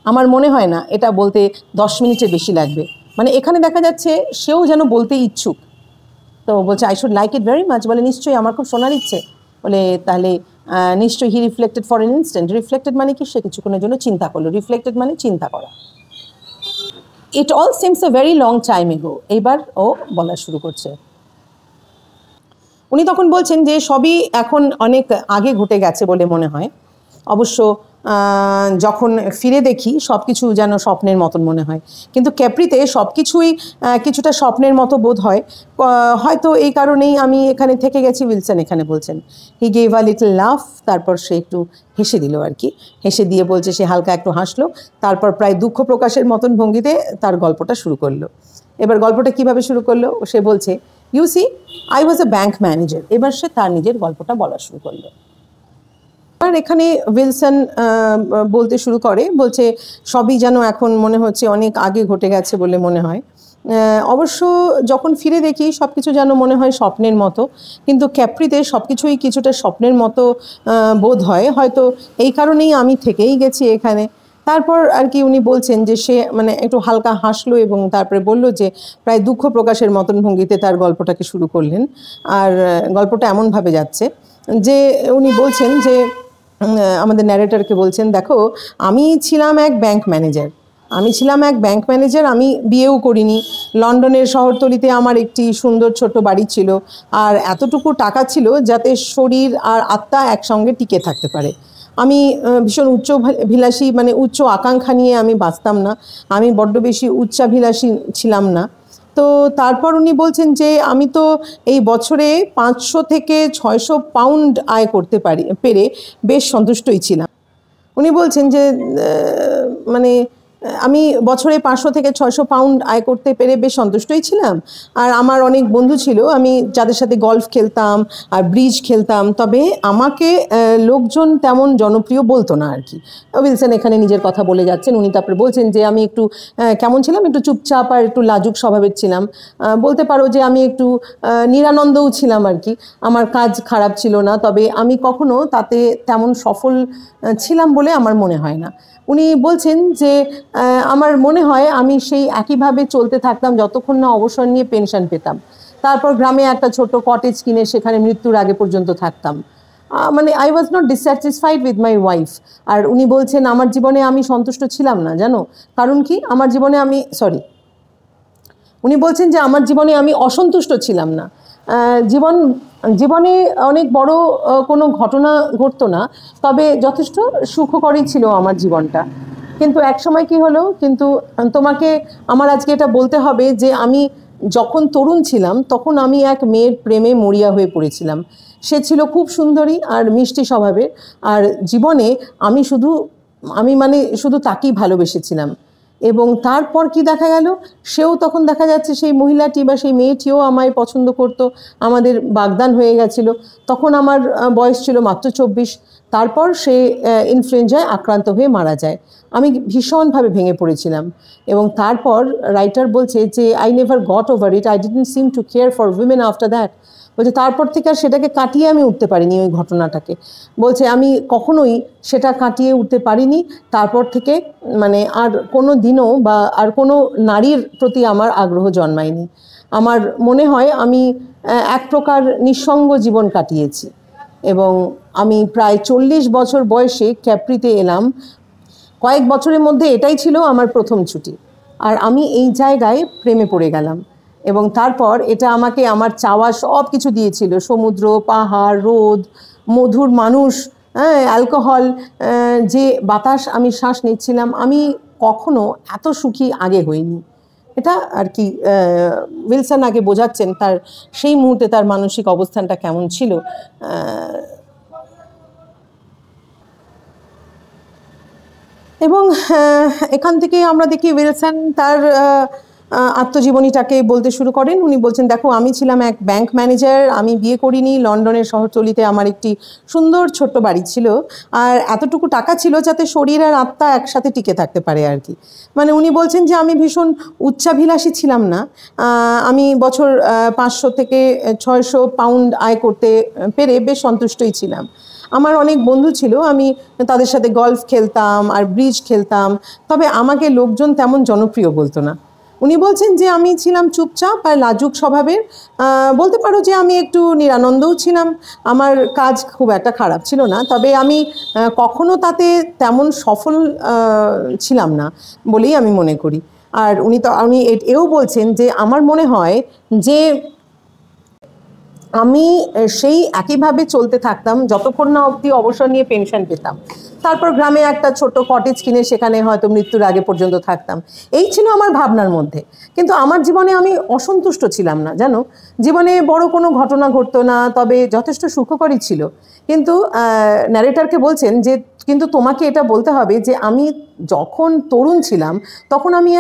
S2: আমার মনে হয় না এটা বলতে 10 মিনিটের বেশি লাগবে। মানে এখানে দেখা যাচ্ছে সেও যেন বলতে ইচ্ছুক। তো বলছে I should like it very much. বলে নিশ্চয়ই, আমার খুব শোনার ইচ্ছে। বলে তাহলে নিশ্চয়ই। He reflected for an instant. Reflected মানে কি, সে কিছুক্ষণের জন্য চিন্তা করলো। রিফ্লেক্টেড মানে চিন্তা করা। It all seems a very long time এগো। এইবার ও বলা শুরু করছে। উনি তখন বলছেন যে সবই এখন অনেক আগে ঘটে গেছে বলে মনে হয়। অবশ্য যখন ফিরে দেখি সব কিছু যেন স্বপ্নের মতন মনে হয়, কিন্তু ক্যাপ্রিতে সব কিছুই কিছুটা স্বপ্নের মতো বোধ হয়। হয়তো এই কারণেই আমি এখানে থেকে গেছি, উইলসন এখানে বলছেন। হি গেভ আ লিটল লাফ, তারপর সে একটু হেসে দিল আর কি। হেসে দিয়ে বলছে, সে হালকা একটু হাসলো, তারপর প্রায় দুঃখ প্রকাশের মতন ভঙ্গিতে তার গল্পটা শুরু করলো। এবার গল্পটা কিভাবে শুরু করলো, সে বলছে, you see I was a bank manager. এবার সে তার নিজের গল্পটা বলা শুরু করলো। আর এখানে উইলসন বলতে শুরু করে, বলছে সবই যেন এখন মনে হচ্ছে অনেক আগে ঘটে গেছে বলে মনে হয়। অবশ্য যখন ফিরে দেখি সব কিছু যেন মনে হয় স্বপ্নের মতো, কিন্তু ক্যাপ্রিতে সব কিছুই কিছুটা স্বপ্নের মতো বোধ হয়। হয়তো এই কারণেই আমি থেকেই গেছি এখানে। তারপর আর কি উনি বলছেন যে সে মানে একটু হালকা হাসলো এবং তারপরে বলল যে প্রায় দুঃখ প্রকাশের মতন ভঙ্গিতে তার গল্পটাকে শুরু করলেন। আর গল্পটা এমনভাবে যাচ্ছে যে উনি বলছেন যে আমাদের ন্যারেটরকে বলছেন, দেখো আমি ছিলাম এক ব্যাংক ম্যানেজার। আমি বিয়েও করিনি। লন্ডনের শহরতলিতে আমার একটি সুন্দর ছোট্ট বাড়ি ছিল, আর এতটুকু টাকা ছিল যাতে শরীর আর আত্মা একসঙ্গে টিকে থাকতে পারে। আমি ভীষণ উচ্চাভিলাষী, মানে উচ্চ আকাঙ্ক্ষা নিয়ে আমি বাঁচতাম না। আমি বড্ড বেশি উচ্চাভিলাষী ছিলাম না। তো তারপর উনি বলছেন যে আমি তো এই বছরে 500 থেকে 600 পাউন্ড আয় করতে পেরে বেশ সন্তুষ্টই ছিলাম। উনি বলছেন যে মানে আমি বছরে 500 থেকে 600 পাউন্ড আয় করতে পেরে বেশ সন্তুষ্টই ছিলাম। আর আমার অনেক বন্ধু ছিল, আমি যাদের সাথে গল্ফ খেলতাম আর ব্রিজ খেলতাম, তবে আমাকে লোকজন তেমন জনপ্রিয় বলতো না আর কি। উইলসন এখানে নিজের কথা বলে যাচ্ছেন। উনি তারপরে বলছেন যে আমি একটু কেমন ছিলাম, একটু চুপচাপ আর একটু লাজুক স্বভাবের ছিলাম। বলতে পারো যে আমি একটু নিরানন্দও ছিলাম আর কি। আমার কাজ খারাপ ছিল না, তবে আমি কখনো তাতে তেমন সফল ছিলাম বলে আমার মনে হয় না। উনি বলছেন যে আমার মনে হয় আমি সেই একইভাবে চলতে থাকতাম যতক্ষণ না অবসর নিয়ে পেনশন পেতাম। তারপর গ্রামে একটা ছোট কটেজ কিনে সেখানে মৃত্যুর আগে পর্যন্ত থাকতাম। মানে I was not dissatisfied with my wife. আর উনি বলছেন আমার জীবনে আমি সন্তুষ্ট ছিলাম না, জানো কারণ কি, আমার জীবনে উনি বলছেন যে আমার জীবনে আমি অসন্তুষ্ট ছিলাম না। জীবনে অনেক বড় কোনো ঘটনা ঘটতো না, তবে যথেষ্ট সুখকরই ছিল আমার জীবনটা। কিন্তু এক সময় কি হলো, কিন্তু তোমাকে আমার আজকে এটা বলতে হবে যে আমি যখন তরুণ ছিলাম তখন আমি এক মেয়ের প্রেমে মরিয়া হয়ে পড়েছিলাম। সে ছিল খুব সুন্দরী আর মিষ্টি স্বভাবের, আর জীবনে আমি শুধু তাকেই ভালোবেসেছিলাম। এবং তারপর কি দেখা গেল, সেও তখন দেখা যাচ্ছে সেই মহিলাটি বা সেই মেয়েটিও আমায় পছন্দ করতো। আমাদের বাগদান হয়ে গেছিল। তখন আমার বয়স ছিল মাত্র 24। তারপর সে ইনফ্লুয়েঞ্জায় আক্রান্ত হয়ে মারা যায়। আমি ভীষণভাবে ভেঙে পড়েছিলাম এবং তারপর রাইটার বলছে যে I never got over it, I didn't seem to care for women after that. বলছে তারপর থেকে আর সেটাকে কাটিয়ে আমি উঠতে পারিনি ওই ঘটনাটাকে। বলছে আমি কখনোই সেটা কাটিয়ে উঠতে পারিনি। তারপর থেকে মানে আর কোনো দিনও বা আর কোনো নারীর প্রতি আমার আগ্রহ জন্মায়নি। আমার মনে হয় আমি এক প্রকার নিঃসঙ্গ জীবন কাটিয়েছি এবং আমি প্রায় 40 বছর বয়সে ক্যাপ্রিতে এলাম। কয়েক বছরের মধ্যে এটাই ছিল আমার প্রথম ছুটি, আর আমি এই জায়গায় প্রেমে পড়ে গেলাম এবং তারপর এটা আমাকে আমার চাওয়া সব কিছু দিয়েছিল, সমুদ্র, পাহাড়, রোদ, মধুর মানুষ, হ্যাঁ, অ্যালকোহল, যে বাতাস আমি শ্বাস নিচ্ছিলাম, আমি কখনো এত সুখী আগে হইনি। এটা আর কি উইলসন আগে বোঝাচ্ছেন তার সেই মুহূর্তে তার মানসিক অবস্থানটা কেমন ছিল। এবং এখান থেকে আমরা দেখি উইলসন তার আত্মজীবনীটাকে বলতে শুরু করেন। উনি বলছেন, দেখো আমি ছিলাম এক ব্যাংক ম্যানেজার, আমি বিয়ে করিনি, লন্ডনের শহরতলিতে আমার একটি সুন্দর ছোট্ট বাড়ি ছিল, আর এতটুকু টাকা ছিল যাতে শরীর আর আত্মা একসাথে টিকে থাকতে পারে আর কি। মানে উনি বলছেন যে আমি ভীষণ উচ্চাভিলাষী ছিলাম না, আমি বছর 500 থেকে 600 পাউন্ড আয় করতে পেরে বেশ সন্তুষ্টই ছিলাম। আমার অনেক বন্ধু ছিল, আমি তাদের সাথে গলফ খেলতাম আর ব্রিজ খেলতাম, তবে আমাকে লোকজন তেমন জনপ্রিয় বলতো না। উনি বলছেন যে আমি ছিলাম চুপচাপ আর লাজুক স্বভাবের, বলতে পারো যে আমি একটু নিরানন্দও ছিলাম। আমার কাজ খুব একটা খারাপ ছিল না, তবে আমি কখনো তাতে তেমন সফল ছিলাম না বলেই আমি মনে করি। আর উনি এও বলছেন যে আমার মনে হয় যে আমি সেই একইভাবে চলতে থাকতাম যতক্ষণ না অবধি অবসর নিয়ে পেনশন পেতাম। তারপর গ্রামে একটা ছোট্ট কটেজ কিনে সেখানে হয়তো মৃত্যুর আগে পর্যন্ত থাকতাম, এই ছিল আমার ভাবনার মধ্যে। কিন্তু আমার জীবনে আমি অসন্তুষ্ট ছিলাম না, জানো। জীবনে বড় কোনো ঘটনা ঘটতো না, তবে যথেষ্ট সুখকরই ছিল। কিন্তু ন্যারেটরকে বলছেন যে কিন্তু তোমাকে এটা বলতে হবে যে আমি যখন তরুণ ছিলাম তখন আমি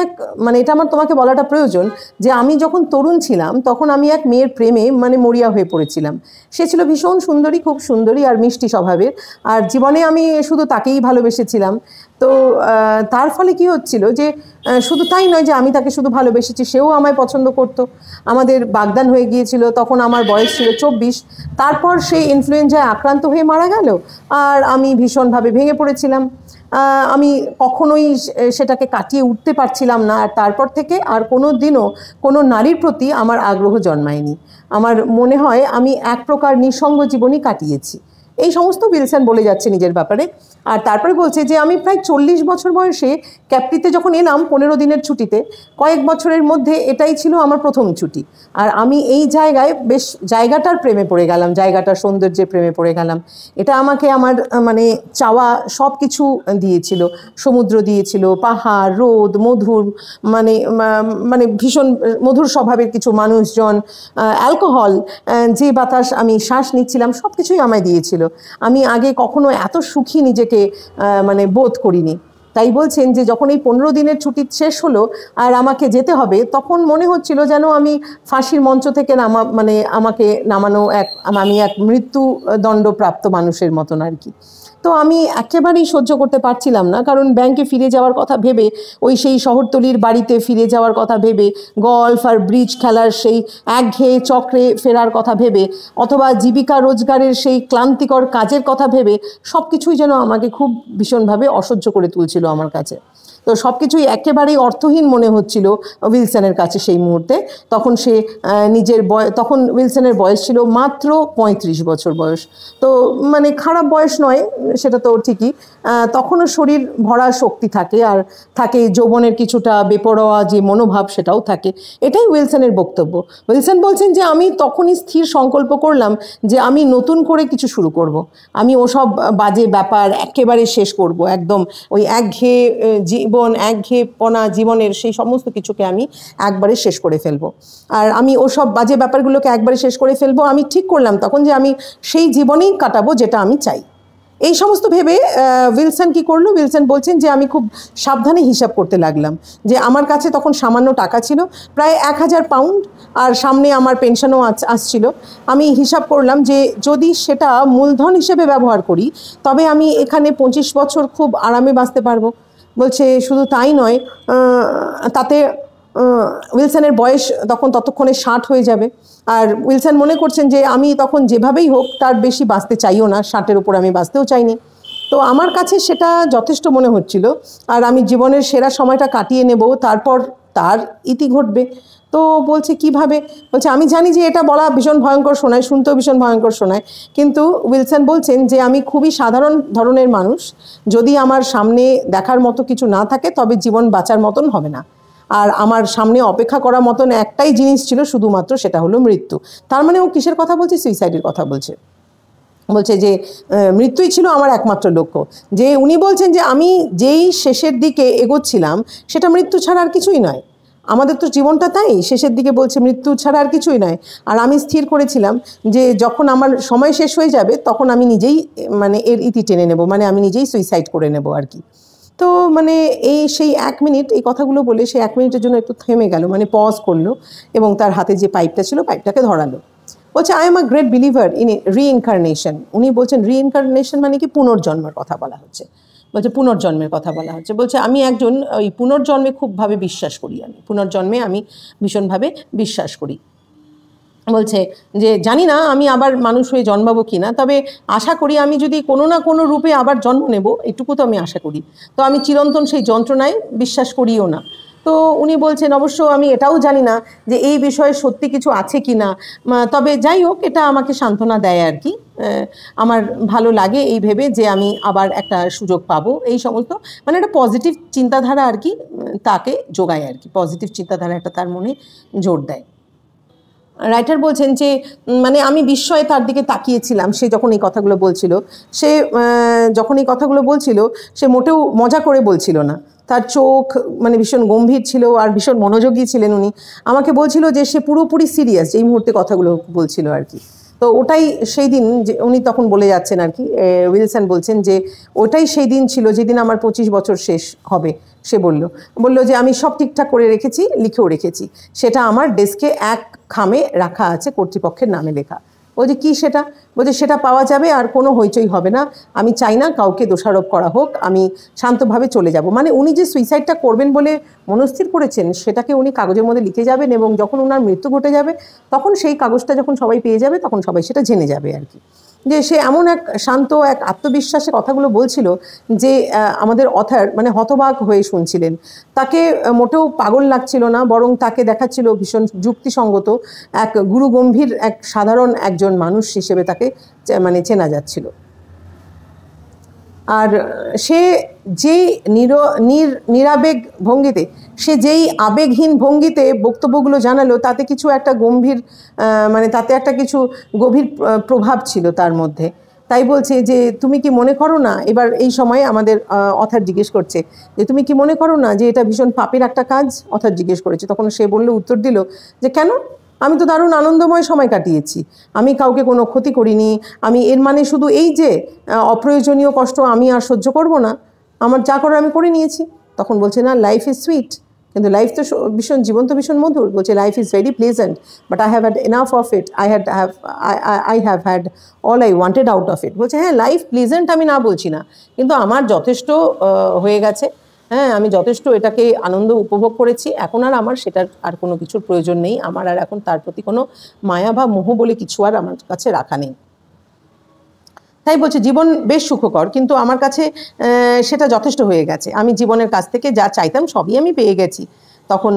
S2: মানে এটা আমার তোমাকে বলাটা প্রয়োজন যে আমি যখন তরুণ ছিলাম তখন আমি এক মেয়ের প্রেমে মানে মরিয়া হয়ে পড়েছিলাম। সে ছিল ভীষণ সুন্দরী, খুব সুন্দরী আর মিষ্টি স্বভাবের, আর জীবনে আমি শুধু তাকেই ভালোবেসেছিলাম। তো তার ফলে কি হচ্ছিল যে শুধু তাই নয় যে আমি তাকে শুধু ভালোবেসেছি, সেও আমায় পছন্দ করতো। আমাদের বাগদান হয়ে গিয়েছিল, তখন আমার বয়স ছিল 24। তারপর সে ইনফ্লুয়েঞ্জায় আক্রান্ত হয়ে মারা গেল আর আমি ভীষণভাবে ভেঙে পড়েছিলাম। আমি কখনোই সেটাকে কাটিয়ে উঠতে পারছিলাম না, আর তারপর থেকে আর কোনো দিনও কোনো নারীর প্রতি আমার আগ্রহ জন্মায়নি। আমার মনে হয় আমি এক প্রকার নিঃসঙ্গ জীবনই কাটিয়েছি। এই সমস্ত উইলসন বলে যাচ্ছে নিজের ব্যাপারে। আর তারপরে বলছে যে আমি প্রায় 40 বছর বয়সে ক্যাপ্রিতে যখন এলাম 15 দিনের ছুটিতে, কয়েক বছরের মধ্যে এটাই ছিল আমার প্রথম ছুটি। আর আমি এই জায়গায় বেশ জায়গাটার প্রেমে পড়ে গেলাম, জায়গাটার সৌন্দর্যের প্রেমে পড়ে গেলাম। এটা আমাকে আমার মানে চাওয়া সব কিছু দিয়েছিল। সমুদ্র দিয়েছিল, পাহাড়, রোদ, মধুর মানে মানে ভীষণ মধুর স্বভাবের কিছু মানুষজন, অ্যালকোহল, যে বাতাস আমি শ্বাস নিচ্ছিলাম, সব কিছুই আমায় দিয়েছিল। আমি আগে কখনো এত সুখী নিজেকে মানে বোধ করিনি। তাই বলছেন যে যখন এই 15 দিনের ছুটি শেষ হলো আর আমাকে যেতে হবে, তখন মনে হচ্ছিল যেন আমি ফাঁসির মঞ্চ থেকে মানে আমাকে নামানো আমি এক মৃত্যুদণ্ডপ্রাপ্ত মানুষের মতন আর কি। তো আমি একেবারেই সহ্য করতে পারছিলাম না, কারণ ব্যাংকে ফিরে যাওয়ার কথা ভেবে, সেই শহরতলির বাড়িতে ফিরে যাওয়ার কথা ভেবে, গল্ফ আর ব্রিজ খেলার সেই একঘেয়ে চক্রে ফেরার কথা ভেবে, অথবা জীবিকা রোজগারের সেই ক্লান্তিকর কাজের কথা ভেবে সব কিছুই যেন আমাকে খুব ভীষণভাবে অসহ্য করে তুলছিল আমার কাছে। তো সব কিছুই একেবারেই অর্থহীন মনে হচ্ছিল উইলসনের কাছে সেই মুহূর্তে। তখন সে তখন উইলসনের বয়স ছিল মাত্র 35 বছর বয়স। তো মানে খারাপ বয়স নয়, সেটা তো ঠিকই। তখনও শরীর ভরা শক্তি থাকে, আর থাকে যৌবনের কিছুটা বেপরোয়া যে মনোভাব, সেটাও থাকে। এটাই উইলসনের বক্তব্য। উইলসন বলছেন যে আমি তখনই স্থির সংকল্প করলাম যে আমি নতুন করে কিছু শুরু করব। আমি ওসব বাজে ব্যাপার একেবারে শেষ করব, একদম ওই একঘেয়ে একঘেয়েপনা জীবনের সেই সমস্ত কিছুকে আমি একবারে শেষ করে ফেলবো। আর আমি ওসব বাজে ব্যাপারগুলোকে একবারে শেষ করে ফেলবো। আমি ঠিক করলাম তখন যে আমি সেই জীবনেই কাটাবো যেটা আমি চাই। এই সমস্ত ভেবে উইলসন কি করলো, উইলসন বলছেন যে আমি খুব সাবধানে হিসাব করতে লাগলাম, যে আমার কাছে তখন সামান্য টাকা ছিল, প্রায় 1000 পাউন্ড, আর সামনে আমার পেনশনও আসছিল। আমি হিসাব করলাম যে যদি সেটা মূলধন হিসেবে ব্যবহার করি তবে আমি এখানে 25 বছর খুব আরামে বাঁচতে পারবো। বলছে শুধু তাই নয়, তাতে উইলসনের বয়স ততক্ষণে 60 হয়ে যাবে। আর উইলসন মনে করছেন যে আমি তখন যেভাবেই হোক তার বেশি বাঁচতে চাইও না, 60-এর উপর আমি বাঁচতেও চাইনি। তো আমার কাছে সেটা যথেষ্ট মনে হচ্ছিল, আর আমি জীবনের সেরা সময়টা কাটিয়ে নেব, তারপর তার ইতি ঘটবে। তো বলছে কিভাবে, বলছে আমি জানি যে এটা বলা ভীষণ ভয়ঙ্কর শোনায়, শুনতেও ভীষণ ভয়ঙ্কর শোনায়, কিন্তু উইলসন বলছেন যে আমি খুবই সাধারণ ধরনের মানুষ, যদি আমার সামনে দেখার মতো কিছু না থাকে তবে জীবন বাঁচার মতন হবে না। আর আমার সামনে অপেক্ষা করার মতন একটাই জিনিস ছিল শুধুমাত্র, সেটা হলো মৃত্যু। তার মানে ও কিসের কথা বলছে? সুইসাইডের কথা বলছে। বলছে যে মৃত্যুই ছিল আমার একমাত্র লক্ষ্য। যে উনি বলছেন যে আমি যেই শেষের দিকে এগোচ্ছিলাম সেটা মৃত্যু ছাড়া আর কিছুই নয়। আমাদের তো জীবনটা তাই, শেষের দিকে বলছে মৃত্যু ছাড়া আর কিছুই নয়। আর আমি স্থির করেছিলাম যে যখন আমার সময় শেষ হয়ে যাবে তখন আমি নিজেই মানে এর ইতি টেনে নেব, মানে আমি নিজেই সুইসাইড করে নেব আর কি। তো মানে সেই 1 মিনিট এই কথাগুলো বলে সে 1 মিনিটের জন্য একটু থেমে গেল, মানে পজ করলো এবং তার হাতে যে পাইপটা ছিল পাইপটাকে ধরালো। বলছে I am a great believer in reincarnation. উনি বলছেন রিইনকারনেশন মানে কি? পুনর্জন্মের কথা বলা হচ্ছে। বলছে পুনর্জন্মের কথা বলা হচ্ছে। বলছে আমি একজন ওই পুনর্জন্মে খুবভাবে বিশ্বাস করি, আমি পুনর্জন্মে আমি ভীষণভাবে বিশ্বাস করি। বলছে যে জানি না আমি আবার মানুষ হয়ে জন্মাবো কি না, তবে আশা করি আমি যদি কোনো না কোনো রূপে আবার জন্ম নেব, এটুকু তো আমি আশা করি। তো আমি চিরন্তন সেই যন্ত্রণায় বিশ্বাস করিও না। তো উনি বলছেন অবশ্য আমি এটাও জানি না যে এই বিষয়ে সত্যি কিছু আছে কি না, তবে যাই হোক এটা আমাকে সান্ত্বনা দেয় আর কি। আমার ভালো লাগে এই ভেবে যে আমি আবার একটা সুযোগ পাবো, এই সমস্ত মানে একটা পজিটিভ চিন্তাধারা আর কি তাকে যোগায় আর কি, পজিটিভ চিন্তাধারা একটা তার মনে জোর দেয়। রাইটার বলছেন যে মানে আমি বিস্ময়ে তার দিকে তাকিয়েছিলাম, সে যখন এই কথাগুলো বলছিল। সে যখন এই কথাগুলো বলছিল সে মোটেও মজা করে বলছিল না, তার চোখ মানে ভীষণ গম্ভীর ছিল আর ভীষণ মনোযোগী ছিলেন উনি। আমাকে বলছিল যে সে পুরোপুরি সিরিয়াস এই মুহূর্তে কথাগুলো বলছিল আর কি। তো ওটাই সেই দিন, যে উনি তখন বলে যাচ্ছেন আর কি, উইলসন বলছেন যে ওটাই সেই দিন ছিল যেদিন আমার 25 বছর শেষ হবে। সে বলল যে আমি সব ঠিকঠাক করে রেখেছি, লিখেও রেখেছি, সেটা আমার ডেস্কে এক খামে রাখা আছে, কর্তৃপক্ষের নামে লেখা। বলছে কি সেটা? বলছে সেটা পাওয়া যাবে আর কোনো হইচই হবে না, আমি চাই না কাউকে দোষারোপ করা হোক, আমি শান্তভাবে চলে যাব। মানে উনি যে সুইসাইডটা করবেন বলে মনস্থির করেছেন সেটাকে উনি কাগজের মধ্যে লিখে যাবেন, এবং যখন ওনার মৃত্যু ঘটে যাবে তখন সেই কাগজটা যখন সবাই পেয়ে যাবে তখন সবাই সেটা জেনে যাবে আর কি। যে সে এমন এক শান্ত, এক আত্মবিশ্বাসে কথাগুলো বলছিল যে আমাদের অথার মানে হতবাক হয়ে শুনছিলেন। তাকে মোটেও পাগল লাগছিল না, বরং তাকে দেখাচ্ছিল ভীষণ যুক্তিসঙ্গত, এক গুরুগম্ভীর, এক সাধারণ একজন মানুষ হিসেবে তাকে মানে চেনা যাচ্ছিল। আর সে যেই নিরাবেগ ভঙ্গিতে, সে যেই আবেগহীন ভঙ্গিতে বক্তব্যগুলো জানালো, তাতে কিছু একটা গম্ভীর মানে তাতে একটা কিছু গভীর প্রভাব ছিল তার মধ্যে। তাই বলছে যে তুমি কি মনে করো না, এবার এই সময় আমাদের অথার জিজ্ঞেস করছে যে তুমি কি মনে করো না যে এটা ভীষণ পাপের একটা কাজ? অথার জিজ্ঞেস করেছে, তখন সে উত্তর দিল যে কেন, আমি তো দারুণ আনন্দময় সময় কাটিয়েছি, আমি কাউকে কোনো ক্ষতি করিনি, আমি এর মানে শুধু এই যে অপ্রয়োজনীয় কষ্ট আমি আর সহ্য করব না, আমার যা করার আমি করে নিয়েছি। তখন বলছে না, লাইফ ইজ সুইট, কিন্তু লাইফ তো ভীষণ জীবন তো ভীষণ মধুর। বলছে life is very pleasant, but I have had enough of it, I have had all I wanted out of it. বলছে হ্যাঁ লাইফ প্লেজেন্ট আমি না বলছি না, কিন্তু আমার যথেষ্ট হয়ে গেছে, হ্যাঁ আমি যথেষ্ট এটাকে আনন্দ উপভোগ করেছি, এখন আর আমার সেটার আর কোনো কিছুর প্রয়োজন নেই, আমার আর এখন তার প্রতি কোনো মায়া বা মোহ বলে কিছু আর আমার কাছে রাখা নেই। তাই বলছে জীবন বেশ সুখকর, কিন্তু আমার কাছে সেটা যথেষ্ট হয়ে গেছে, আমি জীবনের কাছ থেকে যা চাইতাম সবই আমি পেয়ে গেছি। তখন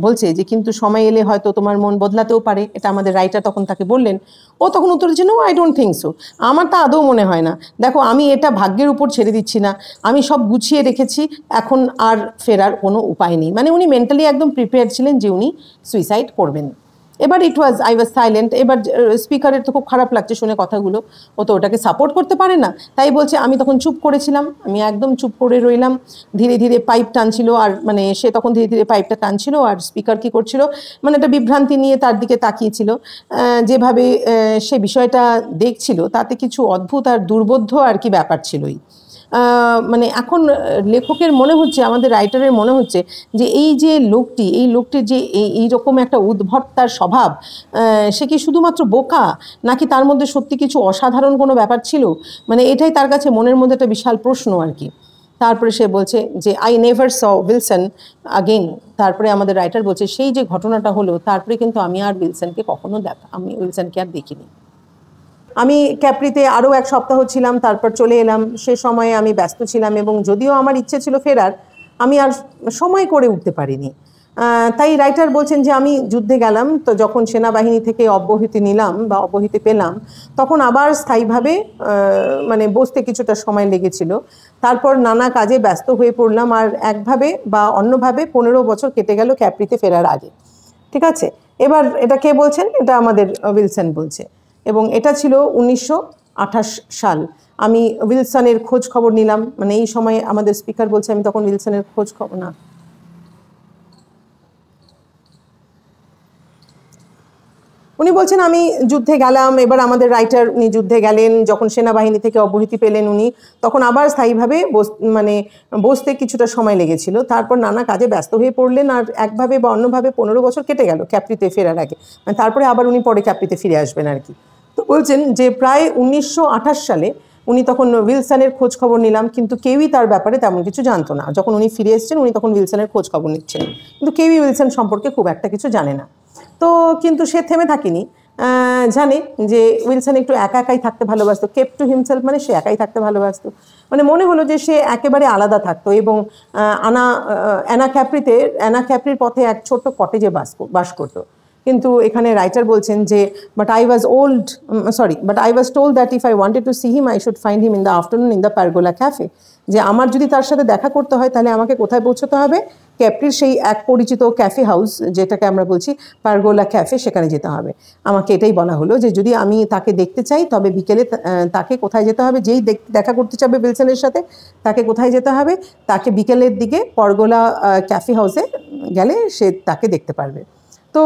S2: বলছে যে কিন্তু সময় এলে হয়তো তোমার মন বদলাতেও পারে, এটা আমাদের রাইটার তখন তাকে বললেন। ও তখন উত্তর দিচ্ছে no, I don't think so, আমার তা আদৌ মনে হয় না। দেখো আমি এটা ভাগ্যের উপর ছেড়ে দিচ্ছি না, আমি সব গুছিয়ে রেখেছি, এখন আর ফেরার কোনো উপায় নেই। মানে উনি মেন্টালি একদম প্রিপেয়ার ছিলেন যে উনি সুইসাইড করবেন। এবার আই ওয়াজ সাইলেন্ট। এবার স্পিকারের তো খুব খারাপ লাগছে শুনে কথাগুলো, ও তো ওটাকে সাপোর্ট করতে পারে না, তাই বলছে আমি তখন চুপ করেছিলাম, আমি একদম চুপ করে রইলাম। ধীরে ধীরে পাইপ টানছিল, আর মানে সে তখন ধীরে ধীরে পাইপটা টানছিল, আর স্পিকার কি করছিল মানে একটা বিভ্রান্তি নিয়ে তার দিকে তাকিয়েছিল। যেভাবে সে বিষয়টা দেখছিল তাতে কিছু অদ্ভুত আর দুর্বোধ্য আর কি ব্যাপার ছিলই। মানে এখন লেখকের মনে হচ্ছে, আমাদের রাইটারের মনে হচ্ছে যে এই যে লোকটির যে এইরকম একটা উদ্ভট তার স্বভাব, সে কি শুধুমাত্র বোকা, নাকি তার মধ্যে সত্যি কিছু অসাধারণ কোনো ব্যাপার ছিল, মানে এটাই তার কাছে মনের মধ্যে একটা বিশাল প্রশ্ন আর কি। তারপরে সে বলছে যে I never saw Wilson again. তারপরে আমাদের রাইটার বলছে সেই যে ঘটনাটা হলো তারপরে কিন্তু আমি আর উইলসনকে কখনো আমি উইলসনকে আর দেখিনি। আমি ক্যাপ্রিতে আরও 1 সপ্তাহ ছিলাম, তারপর চলে এলাম। সে সময়ে আমি ব্যস্ত ছিলাম এবং যদিও আমার ইচ্ছে ছিল ফেরার, আমি আর সময় করে উঠতে পারিনি। তাই রাইটার বলছেন যে আমি যুদ্ধে গেলাম, তো যখন সেনাবাহিনী থেকে অব্যাহতি নিলাম বা অব্যাহতি পেলাম, তখন আবার স্থায়ীভাবে মানে বসতে কিছুটা সময় লেগেছিল। তারপর নানা কাজে ব্যস্ত হয়ে পড়লাম, আর একভাবে বা অন্যভাবে 15 বছর কেটে গেল ক্যাপ্রিতে ফেরার আগে। ঠিক আছে, এবার এটা কে বলছেন? এটা আমাদের উইলসন বলছে, এবং এটা ছিল 1928 সাল। আমি উইলসনের খোঁজ খবর নিলাম, মানে এই সময় আমাদের স্পিকার বলছে আমি তখন উইলসনের খোঁজ খবর না, উনি বলছেন আমি যুদ্ধে গেলাম। এবার আমাদের রাইটার উনি যুদ্ধে গেলেন, যখন সেনাবাহিনী থেকে অব্যাহতি পেলেন উনি, তখন আবার স্থায়ীভাবে মানে বসতে কিছুটা সময় লেগেছিল। তারপর নানা কাজে ব্যস্ত হয়ে পড়লেন, আর একভাবে বা অন্যভাবে 15 বছর কেটে গেল ক্যাপ্রিতে ফেরার আগে, মানে তারপরে আবার উনি পরে ক্যাপ্রিতে ফিরে আসবেন আর কি। তো বলছেন যে প্রায় 1928 সালে উনি তখন উইলসনের খোঁজ খবর নিলাম, কিন্তু কেউই তার ব্যাপারে তেমন কিছু জানতো না। যখন উনি ফিরে এসেছেন উনি তখন উইলসনের খোঁজ খবর নিচ্ছেন, কিন্তু কেউই উইলসন সম্পর্কে খুব একটা কিছু জানে না। তো কিন্তু সে থেমে থাকেনি, জানে যে উইলসন একটু একা একাই থাকতে ভালোবাসতো, কেপ্ট টু হিমসেলফ মানে সে একাই থাকতে ভালোবাসতো। মানে মনে হলো যে সে একেবারে আলাদা থাকতো, এবং অ্যানা ক্যাপ্রির পথে এক ছোট্ট কটেজে বাস করতো। কিন্তু এখানে রাইটার বলছেন যে but I was told that if I wanted to see him I should find him in the afternoon in the pergola cafe. যে আমার যদি তার সাথে দেখা করতে হয় তাহলে আমাকে কোথায় পৌঁছতে হবে? ক্যাপ্রির সেই এক পরিচিত ক্যাফে হাউস, যেটাকে আমরা বলছি পারগোলা ক্যাফে, সেখানে যেতে হবে। আমাকে এটাই বলা হলো যে যদি আমি তাকে দেখতে চাই তবে বিকেলে তাকে কোথায় যেতে হবে? যেই দেখা করতে চাবে উইলসনের সাথে, তাকে কোথায় যেতে হবে? তাকে বিকেলের দিকে পারগোলা ক্যাফে হাউসে গেলে সে তাকে দেখতে পারবে। তো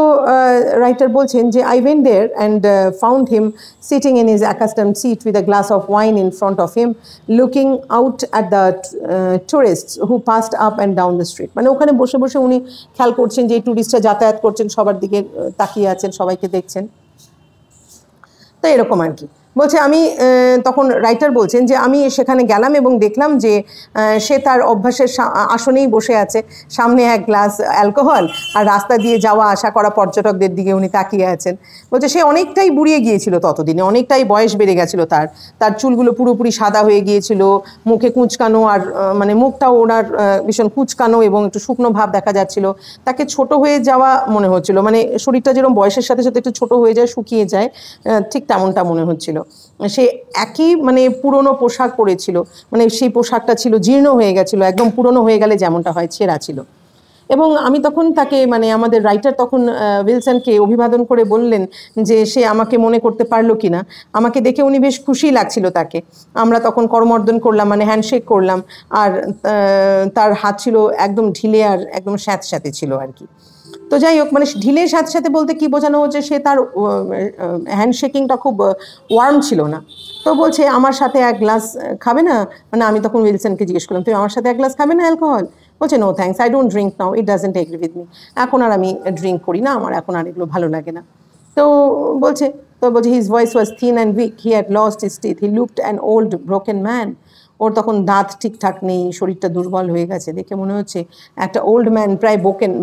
S2: রাইটার বলছেন যে I went there and found him sitting in his accustomed seat with a glass of wine in front of him, looking out at the tourists who passed up and down the street. মানে ওখানে বসে বসে উনি খেয়াল করছেন যে টুরিস্টরা যাতায়াত করছেন, সবার দিকে তাকিয়ে আছেন, সবাইকে দেখছেন। তো এরকম আর কি। বলছে আমি তখন রাইটার বলছেন যে আমি সেখানে গেলাম এবং দেখলাম যে সে তার অভ্যাসের আসনেই বসে আছে, সামনে এক গ্লাস অ্যালকোহল, আর রাস্তা দিয়ে যাওয়া আসা করা পর্যটকদের দিকে উনি তাকিয়ে আছেন। বলছে সে অনেকটাই বুড়িয়ে গিয়েছিল ততদিনে, অনেকটাই বয়স বেড়ে গেছিলো তার চুলগুলো পুরোপুরি সাদা হয়ে গিয়েছিল, মুখে কুঁচকানো, আর মানে মুখটাও ওনার ভীষণ কুঁচকানো এবং একটু শুকনো ভাব দেখা যাচ্ছিল। তাকে ছোট হয়ে যাওয়া মনে হচ্ছিল, মানে শরীরটা যেরকম বয়সের সাথে সাথে একটু ছোট হয়ে যায়, শুকিয়ে যায়, ঠিক তেমনটা মনে হচ্ছিল। সে একই মানে পুরনো পোশাক পরেছিল, মানে সেই পোশাকটা ছিল জীর্ণ হয়ে গেছিলো, একদম পুরনো হয়ে গেলে যেমনটা হয় ছেঁড়া ছিল। এবং আমি তখন তাকে, মানে আমাদের রাইটার তখন উইলসনকে অভিবাদন করে বললেন যে সে আমাকে মনে করতে পারলো কিনা। আমাকে দেখে উনি বেশ খুশি লাগছিল তাকে। আমরা তখন করমর্দন করলাম, মানে হ্যান্ডশেক করলাম, আর তার হাত ছিল একদম ঢিলে আর একদম স্যাঁতস্যাঁতে ছিল আর কি। তো যাই হোক, মানে ঢিলে সাথে সাথে বলতে কি বোঝানো হচ্ছে, সে তার হ্যান্ডশেকিংটা খুব ওয়ার্ম ছিল না। তো বলছে আমার সাথে এক গ্লাস খাবে না? মানে আমি তখন উইলসনকে জিজ্ঞেস করলাম তুমি আমার সাথে এক গ্লাস খাবে না অ্যালকোহল? বলছে no thanks, I don't drink now, it doesn't agree with me. এখন আর আমি ড্রিঙ্ক করি না, আমার এখন আর এগুলো ভালো লাগে না। তো বলছে his voice was thin and weak, he had lost his teeth, he looked an old broken man. ওর তখন দাঁত ঠিকঠাক নেই, শরীরটা দুর্বল হয়ে গেছে, দেখে মনে হচ্ছে একটা ওল্ড ম্যান, প্রায়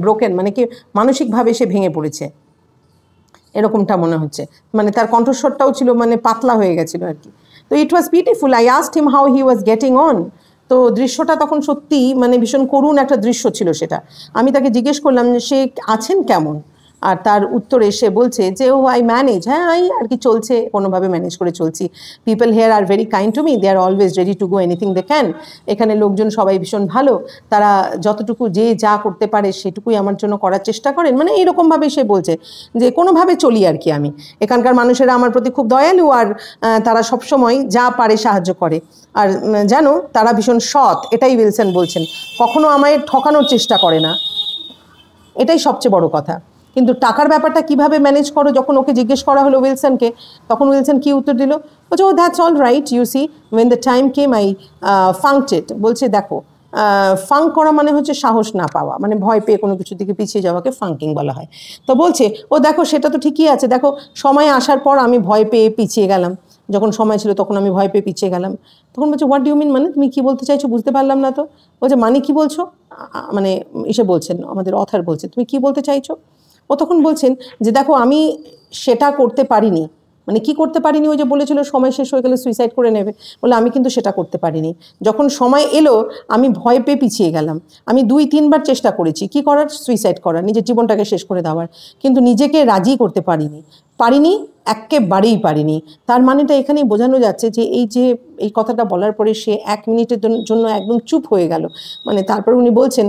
S2: ব্রোকেন মানে কি মানসিকভাবে সে ভেঙে পড়েছে, এরকমটা মনে হচ্ছে। মানে তার কণ্ঠস্বরটাও ছিল মানে পাতলা হয়ে গেছিলো আর কি। তো it was beautiful, I asked him how he was getting on. তো দৃশ্যটা তখন সত্যি মানে ভীষণ করুণ একটা দৃশ্য ছিল সেটা। আমি তাকে জিজ্ঞেস করলাম সে আছেন কেমন, আর তার উত্তরে সে বলছে যে ও আই ম্যানেজ, হ্যাঁ আই আর কি চলছে, কোনোভাবে ম্যানেজ করে চলছি। People here are very kind to me, they are always ready to go anything they can. এখানে লোকজন সবাই ভীষণ ভালো, তারা যতটুকু যে যা করতে পারে সেটুকুই আমার জন্য করার চেষ্টা করেন, মানে এইরকমভাবেই সে বলছে যে কোনোভাবে চলি আর কি আমি। এখানকার মানুষেরা আমার প্রতি খুব দয়ালু, আর তারা সবসময় যা পারে সাহায্য করে, আর জানো তারা ভীষণ সৎ, এটাই উইলসন বলছেন, কখনো আমায় ঠকানোর চেষ্টা করে না, এটাই সবচেয়ে বড় কথা। কিন্তু টাকার ব্যাপারটা কিভাবে ম্যানেজ করো, যখন ওকে জিজ্ঞেস করা হলো উইলসনকে, তখন উইলসন কি উত্তর দিল, বলছে oh that's all right, you see when the time came I funked it. বলছে দেখো ফাঙ্ক করা মানে হচ্ছে সাহস না পাওয়া, মানে ভয় পেয়ে কোনো কিছু দিকে পিছিয়ে যাওয়াকে ফাঙ্কিং বলা হয়। তো বলছে ও দেখো সেটা তো ঠিকই আছে, দেখো সময় আসার পর আমি ভয় পেয়ে পিছিয়ে গেলাম, যখন সময় ছিল তখন আমি ভয় পেয়ে পিছিয়ে গেলাম। তখন বলছে হোয়াট ডু ইউ মিন, মানে তুমি কী বলতে চাইছো বুঝতে পারলাম না তো। বলছে মানে কী বলছো, মানে এসে বলছেন আমাদের অথার বলছে তুমি কি বলতে চাইছো। ও তখন বলছেন যে দেখো আমি সেটা করতে পারিনি, মানে কি করতে পারিনি, ওই যে বলেছিল সময় শেষ হয়ে গেলে সুইসাইড করে নেবে, বলে আমি কিন্তু সেটা করতে পারিনি। যখন সময় এলো আমি ভয় পেয়ে পিছিয়ে গেলাম, আমি 2-3 বার চেষ্টা করেছি কি করার, সুইসাইড করার, নিজের জীবনটাকে শেষ করে দেওয়ার, কিন্তু নিজেকে রাজি করতে পারিনি, একেবারেই পারিনি। তার মানেটা এখানেই বোঝানো যাচ্ছে যে এই কথাটা বলার পরে সে 1 মিনিটের জন্য একদম চুপ হয়ে গেল। মানে তারপর উনি বলছেন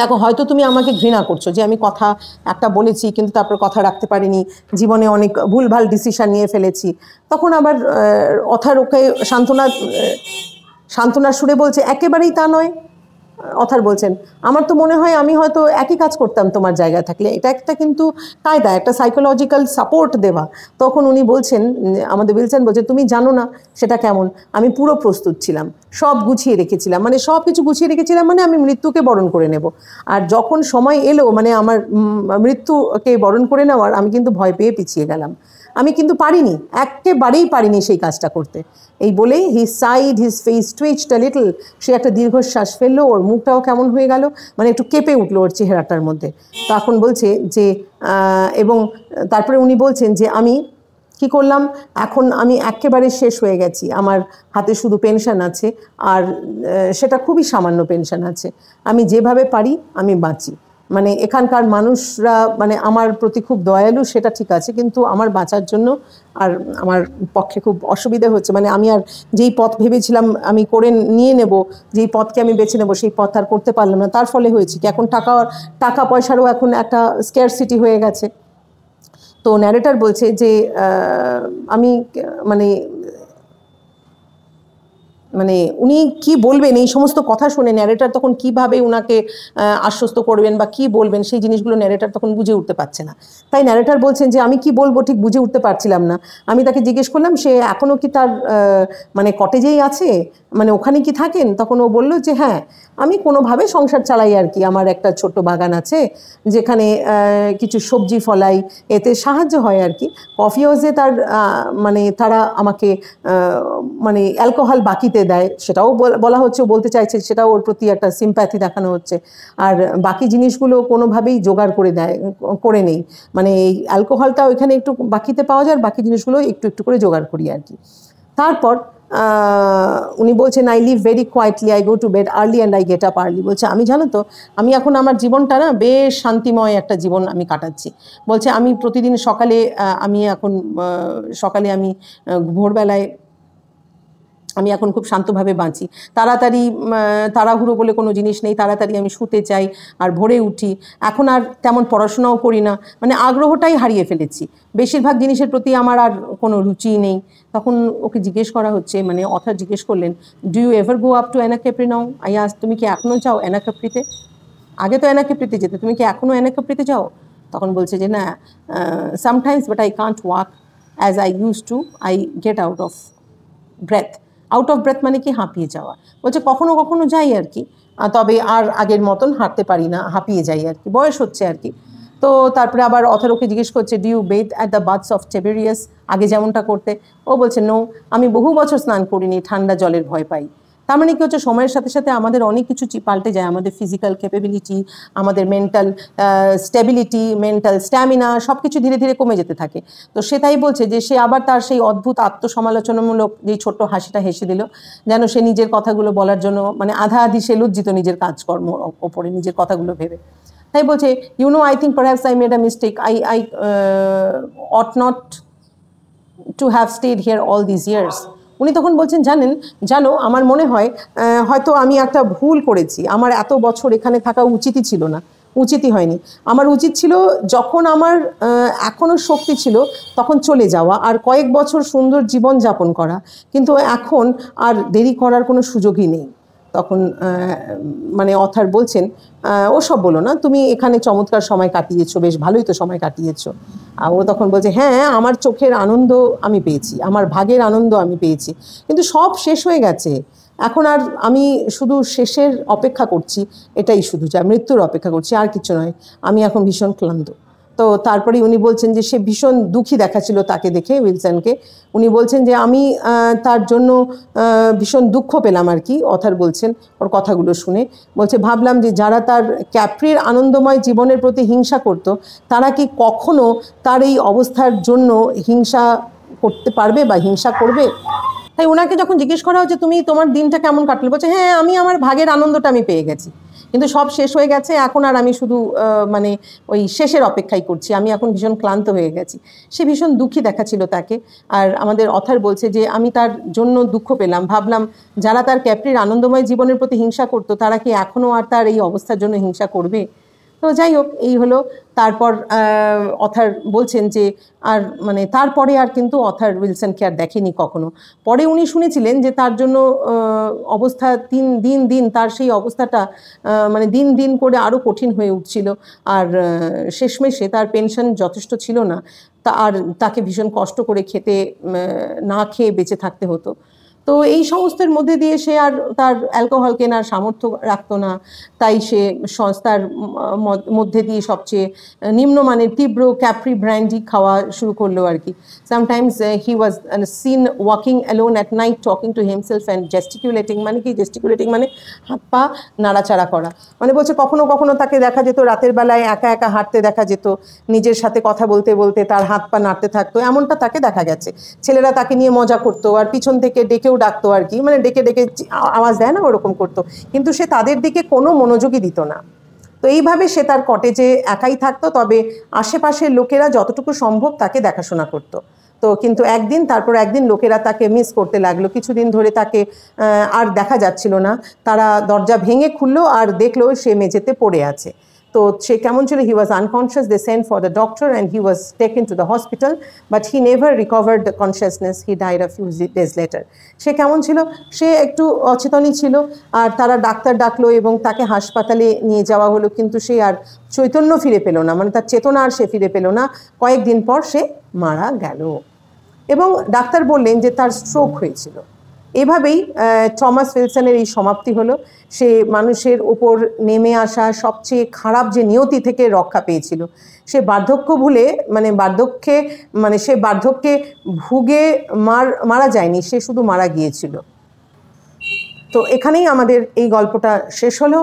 S2: দেখো হয়তো তুমি আমাকে ঘৃণা করছো যে আমি কথা একটা বলেছি কিন্তু তারপর কথা রাখতে পারিনি, জীবনে অনেক ভুলভাল ডিসিশন নিয়ে ফেলেছি। তখন আবার অথার ওকে সান্ত্বনার সুরে বলছে একেবারেই তা নয়। অথার বলছেন আমার তো মনে হয় আমি হয়তো একই কাজ করতাম তোমার জায়গায় থাকলে, এটা একটা কিন্তু কায়দা, একটা সাইকোলজিক্যাল সাপোর্ট দেওয়া। তখন উনি বলছেন, আমাদের উইলসন বলছে তুমি জানো না সেটা কেমন, আমি পুরো প্রস্তুত ছিলাম, সব গুছিয়ে রেখেছিলাম, মানে সব কিছু গুছিয়ে রেখেছিলাম, মানে আমি মৃত্যুকে বরণ করে নেব। আর যখন সময় এলো মানে আমার মৃত্যুকে বরণ করে নেওয়ার, আমি কিন্তু ভয় পেয়ে পিছিয়ে গেলাম, আমি কিন্তু পারিনি, একেবারেই পারিনি সেই কাজটা করতে। এই বলেই he sighed, his face twitched a little, সে একটা দীর্ঘশ্বাস ফেললো, ওর মুখটাও কেমন হয়ে গেল, মানে একটু কেঁপে উঠলো ওর চেহারাটার মধ্যে। তখন বলছে যে এবং তারপরে উনি বলছেন যে আমি কি করলাম, এখন আমি একেবারে শেষ হয়ে গেছি, আমার হাতে শুধু পেনশন আছে, আর সেটা খুবই সামান্য পেনশন আছে, আমি যেভাবে পারি আমি বাঁচি। মানে এখানকার মানুষরা মানে আমার প্রতি খুব দয়ালু সেটা ঠিক আছে, কিন্তু আমার বাঁচার জন্য আর আমার পক্ষে খুব অসুবিধা হচ্ছে, মানে আমি আর যেই পথ ভেবেছিলাম আমি করে নিয়ে নেব, যেই পথকে আমি বেছে নেব সেই পথ আর করতে পারলাম না। তার ফলে হয়েছে কি এখন টাকা পয়সারও এখন একটা স্ক্যারসিটি হয়ে গেছে। তো ন্যারেটর বলছে যে আমি মানে উনি কি বলবেন এই সমস্ত কথা শুনে, ন্যারেটর তখন কিভাবে উনাকে আশ্বস্ত করবেন বা কি বলবেন সেই জিনিসগুলো ন্যারেটর তখন বুঝে উঠতে পারছে না। তাই ন্যারেটর বলছেন যে আমি কি বলবো ঠিক বুঝে উঠতে পারছিলাম না। আমি তাকে জিজ্ঞেস করলাম সে এখনও কি তার মানে কটেজেই আছে, মানে ওখানে কি থাকেন। তখন ও বলল যে হ্যাঁ আমি কোনোভাবে সংসার চালাই আর কি, আমার একটা ছোট্ট বাগান আছে যেখানে কিছু সবজি ফলাই, এতে সাহায্য হয় আর কি। কফি হাউসে মানে তারা আমাকে মানে অ্যালকোহল বাকিতে দেয়, সেটাও বলা হচ্ছে, বলতে চাইছে সেটাও ওর প্রতি একটা সিম্প্যাথি দেখানো হচ্ছে। আর বাকি জিনিসগুলো কোনোভাবেই জোগাড় করে নেই, মানে এই অ্যালকোহলটা ওইখানে একটু বাকিতে পাওয়া যায়, বাকি জিনিসগুলো একটু একটু করে জোগাড় করি আর কি। তারপর উনি বলছেন I live very quietly, I go to bed early and I get up early. বলছে আমি জানো তো আমি এখন আমার জীবনটা না বেশ শান্তিময় একটা জীবন আমি কাটাচ্ছি। বলছে আমি প্রতিদিন সকালে আমি ভোরবেলায় আমি এখন খুব শান্তভাবে বাঁচি, তাড়াহুড়ো বলে কোনো জিনিস নেই, তাড়াতাড়ি আমি শুতে চাই আর ভোরে উঠি। এখন আর তেমন পড়াশোনাও করি না, মানে আগ্রহটাই হারিয়ে ফেলেছি, বেশিরভাগ জিনিসের প্রতি আমার আর কোনো রুচি নেই। তখন ওকে জিজ্ঞেস করা হচ্ছে, মানে অথার জিজ্ঞেস করলেন do you ever go up to Anacapri now, তুমি কি এখনও যাও অ্যানাকাপ্রিতে? আগে তো অ্যানাকাপ্রিতে যেতে, তুমি কি এখনও অ্যানাকাপ্রিতে যাও? তখন বলছে যে না sometimes but I can't walk as I use to, I get out of breadth মানে কি হাঁপিয়ে যাওয়া। বলছে কখনো কখনো যাই আর কি, তবে আর আগের মতন হাঁটতে পারি না, হাঁপিয়ে যাই আর কি, বয়স হচ্ছে আর কি। তো তারপরে আবার অথরকে জিজ্ঞেস করছে do you bathe at the baths of Tiberius, আগে যেমনটা করতে? ও বলছে নো, আমি বহু বছর স্নান করিনি, ঠান্ডা জলের ভয় পাই। তার মানে কি হচ্ছে সময়ের সাথে সাথে আমাদের অনেক কিছু পাল্টে যায়, আমাদের ফিজিক্যাল ক্যাপাবিলিটি, আমাদের মেন্টাল স্টেবিলিটি, মেন্টাল স্ট্যামিনা সব কিছু ধীরে ধীরে কমে যেতে থাকে। তো সেটাই বলছে যে সে আবার তার সেই অদ্ভুত আত্মসমালোচনামূলক যেই ছোট্ট হাসিটা হেসে দিল, যেন সে নিজের কথাগুলো বলার জন্য মানে আধা আধি সে লজ্জিত নিজের কাজকর্ম ওপরে, নিজের কথাগুলো ভেবে। তাই বলছে, you know, I think perhaps I made a mistake, I ought not to have stayed here all these years. উনি তখন বলছেন, জানো আমার মনে হয় হয়তো আমি একটা ভুল করেছি, আমার এত বছর এখানে থাকা উচিতই ছিল না, উচিতই হয়নি। আমার উচিত ছিল যখন আমার এখনও শক্তি ছিল তখন চলে যাওয়া আর কয়েক বছর সুন্দর জীবন যাপন করা, কিন্তু এখন আর দেরি করার কোনো সুযোগই নেই। তখন মানে অথার বলছেন, ওসব বলো না, তুমি এখানে চমৎকার সময় কাটিয়েছো, বেশ ভালোই তো সময় কাটিয়েছো। আর ও তখন বলছে, হ্যাঁ আমার চোখের আনন্দ আমি পেয়েছি, আমার ভাগের আনন্দ আমি পেয়েছি, কিন্তু সব শেষ হয়ে গেছে, এখন আর আমি শুধু শেষের অপেক্ষা করছি, এটাই শুধু যা মৃত্যুর অপেক্ষা করছি, আর কিছু নয়, আমি এখন ভীষণ ক্লান্ত। তো তারপরে উনি বলছেন যে সে ভীষণ দুঃখী দেখাচ্ছিল তাকে দেখে, উইলসনকে। উনি বলছেন যে আমি তার জন্য ভীষণ দুঃখ পেলাম আর কি, অথার বলছেন ওর কথাগুলো শুনে। বলছে, ভাবলাম যে যারা তার ক্যাপ্রির আনন্দময় জীবনের প্রতি হিংসা করত, তারা কি কখনো তার এই অবস্থার জন্য হিংসা করতে পারবে বা হিংসা করবে? তাই ওনাকে যখন জিজ্ঞেস করা হচ্ছে তুমি তোমার দিনটা কেমন কাটলো, বলছে, হ্যাঁ আমি আমার ভাগের আনন্দটা আমি পেয়ে গেছি, কিন্তু সব শেষ হয়ে গেছে, এখন আর আমি শুধু মানে ওই শেষের অপেক্ষাই করছি, আমি এখন ভীষণ ক্লান্ত হয়ে গেছি। সে ভীষণ দুঃখী দেখাচ্ছিল তাকে। আর আমাদের অথার বলছে যে আমি তার জন্য দুঃখ পেলাম, ভাবলাম যারা তার ক্যাপ্রির আনন্দময় জীবনের প্রতি হিংসা করতো, তারা কি এখনও আর তার এই অবস্থার জন্য হিংসা করবে? তো যাই হোক, এই হলো। তারপর অথার বলছেন যে আর মানে তারপরে আর কিন্তু অথার উইলসনকে আর দেখেনি কখনো। পরে উনি শুনেছিলেন যে তার জন্য অবস্থা দিন দিন তার সেই অবস্থাটা মানে দিন দিন করে আরও কঠিন হয়ে উঠছিল, আর শেষমেশে তার পেনশন যথেষ্ট ছিল না, আর তাকে ভীষণ কষ্ট করে খেতে না খেয়ে বেঁচে থাকতে হতো। তো এই সমস্তের মধ্যে দিয়ে সে আর তার অ্যালকোহল কেনার সামর্থ্য রাখতো না, তাই সে সংস্থার মধ্যে দিয়ে সবচেয়ে নিম্নমানের তীব্র ক্যাপ্রি ব্র্যান্ডি খাওয়া শুরু করলো আর কি। Sometimes he was seen walking alone at night talking to himself and gesticulating. মানে কি জেস্টিকুলেটিং? মানে হাত পা নাড়াচাড়া করা। মানে বলছে কখনো কখনো তাকে দেখা যেত রাতের বেলায় একা একা হাঁটতে দেখা যেত, নিজের সাথে কথা বলতে বলতে তার হাত পা নাড়তে থাকতো, এমনটা তাকে দেখা গেছে। ছেলেরা তাকে নিয়ে মজা করতো আর পিছন থেকে ডেকেও ডাকতো আর কি, মানে ডেকে ডেকে আওয়াজ দেয় না, ওরকম করতো, কিন্তু সে তাদের দিকে কোনো মনোযোগই দিত না। তো এইভাবে সে তার কটেজে একাই থাকতো, তবে আশেপাশের লোকেরা যতটুকু সম্ভব তাকে দেখাশোনা করতো। তো কিন্তু তারপর একদিন লোকেরা তাকে মিস করতে লাগলো, কিছুদিন ধরে তাকে আর দেখা যাচ্ছিল না। তারা দরজা ভেঙে খুললো আর দেখলো সে মেঝেতে পড়ে আছে। তো সে কেমন ছিল, he was unconscious, they sent for the doctor and he was taken to the hospital, but he never recovered the consciousness, he died a few days later. সে কেমন ছিল, সে একটু অচেতনই ছিল, আর তারা ডাক্তার ডাকলো এবং তাকে হাসপাতালে নিয়ে যাওয়া হলো, কিন্তু সে আর চৈতন্য ফিরে পেল না, মানে তার চেতনা আর সে ফিরে পেল না। কয়েকদিন পর সে মারা গেল এবং ডাক্তার বললেন যে তার স্ট্রোক হয়েছিল। এভাবেই থমাস উইলসনের এই সমাপ্তি হলো। সে মানুষের ওপর নেমে আসা সবচেয়ে খারাপ যে নিয়তি থেকে রক্ষা পেয়েছিল। সে বার্ধক্য ভুলে সে বার্ধক্যে ভুগে মারা যায়নি, সে শুধু মারা গিয়েছিল। তো এখানেই আমাদের এই গল্পটা শেষ হলো।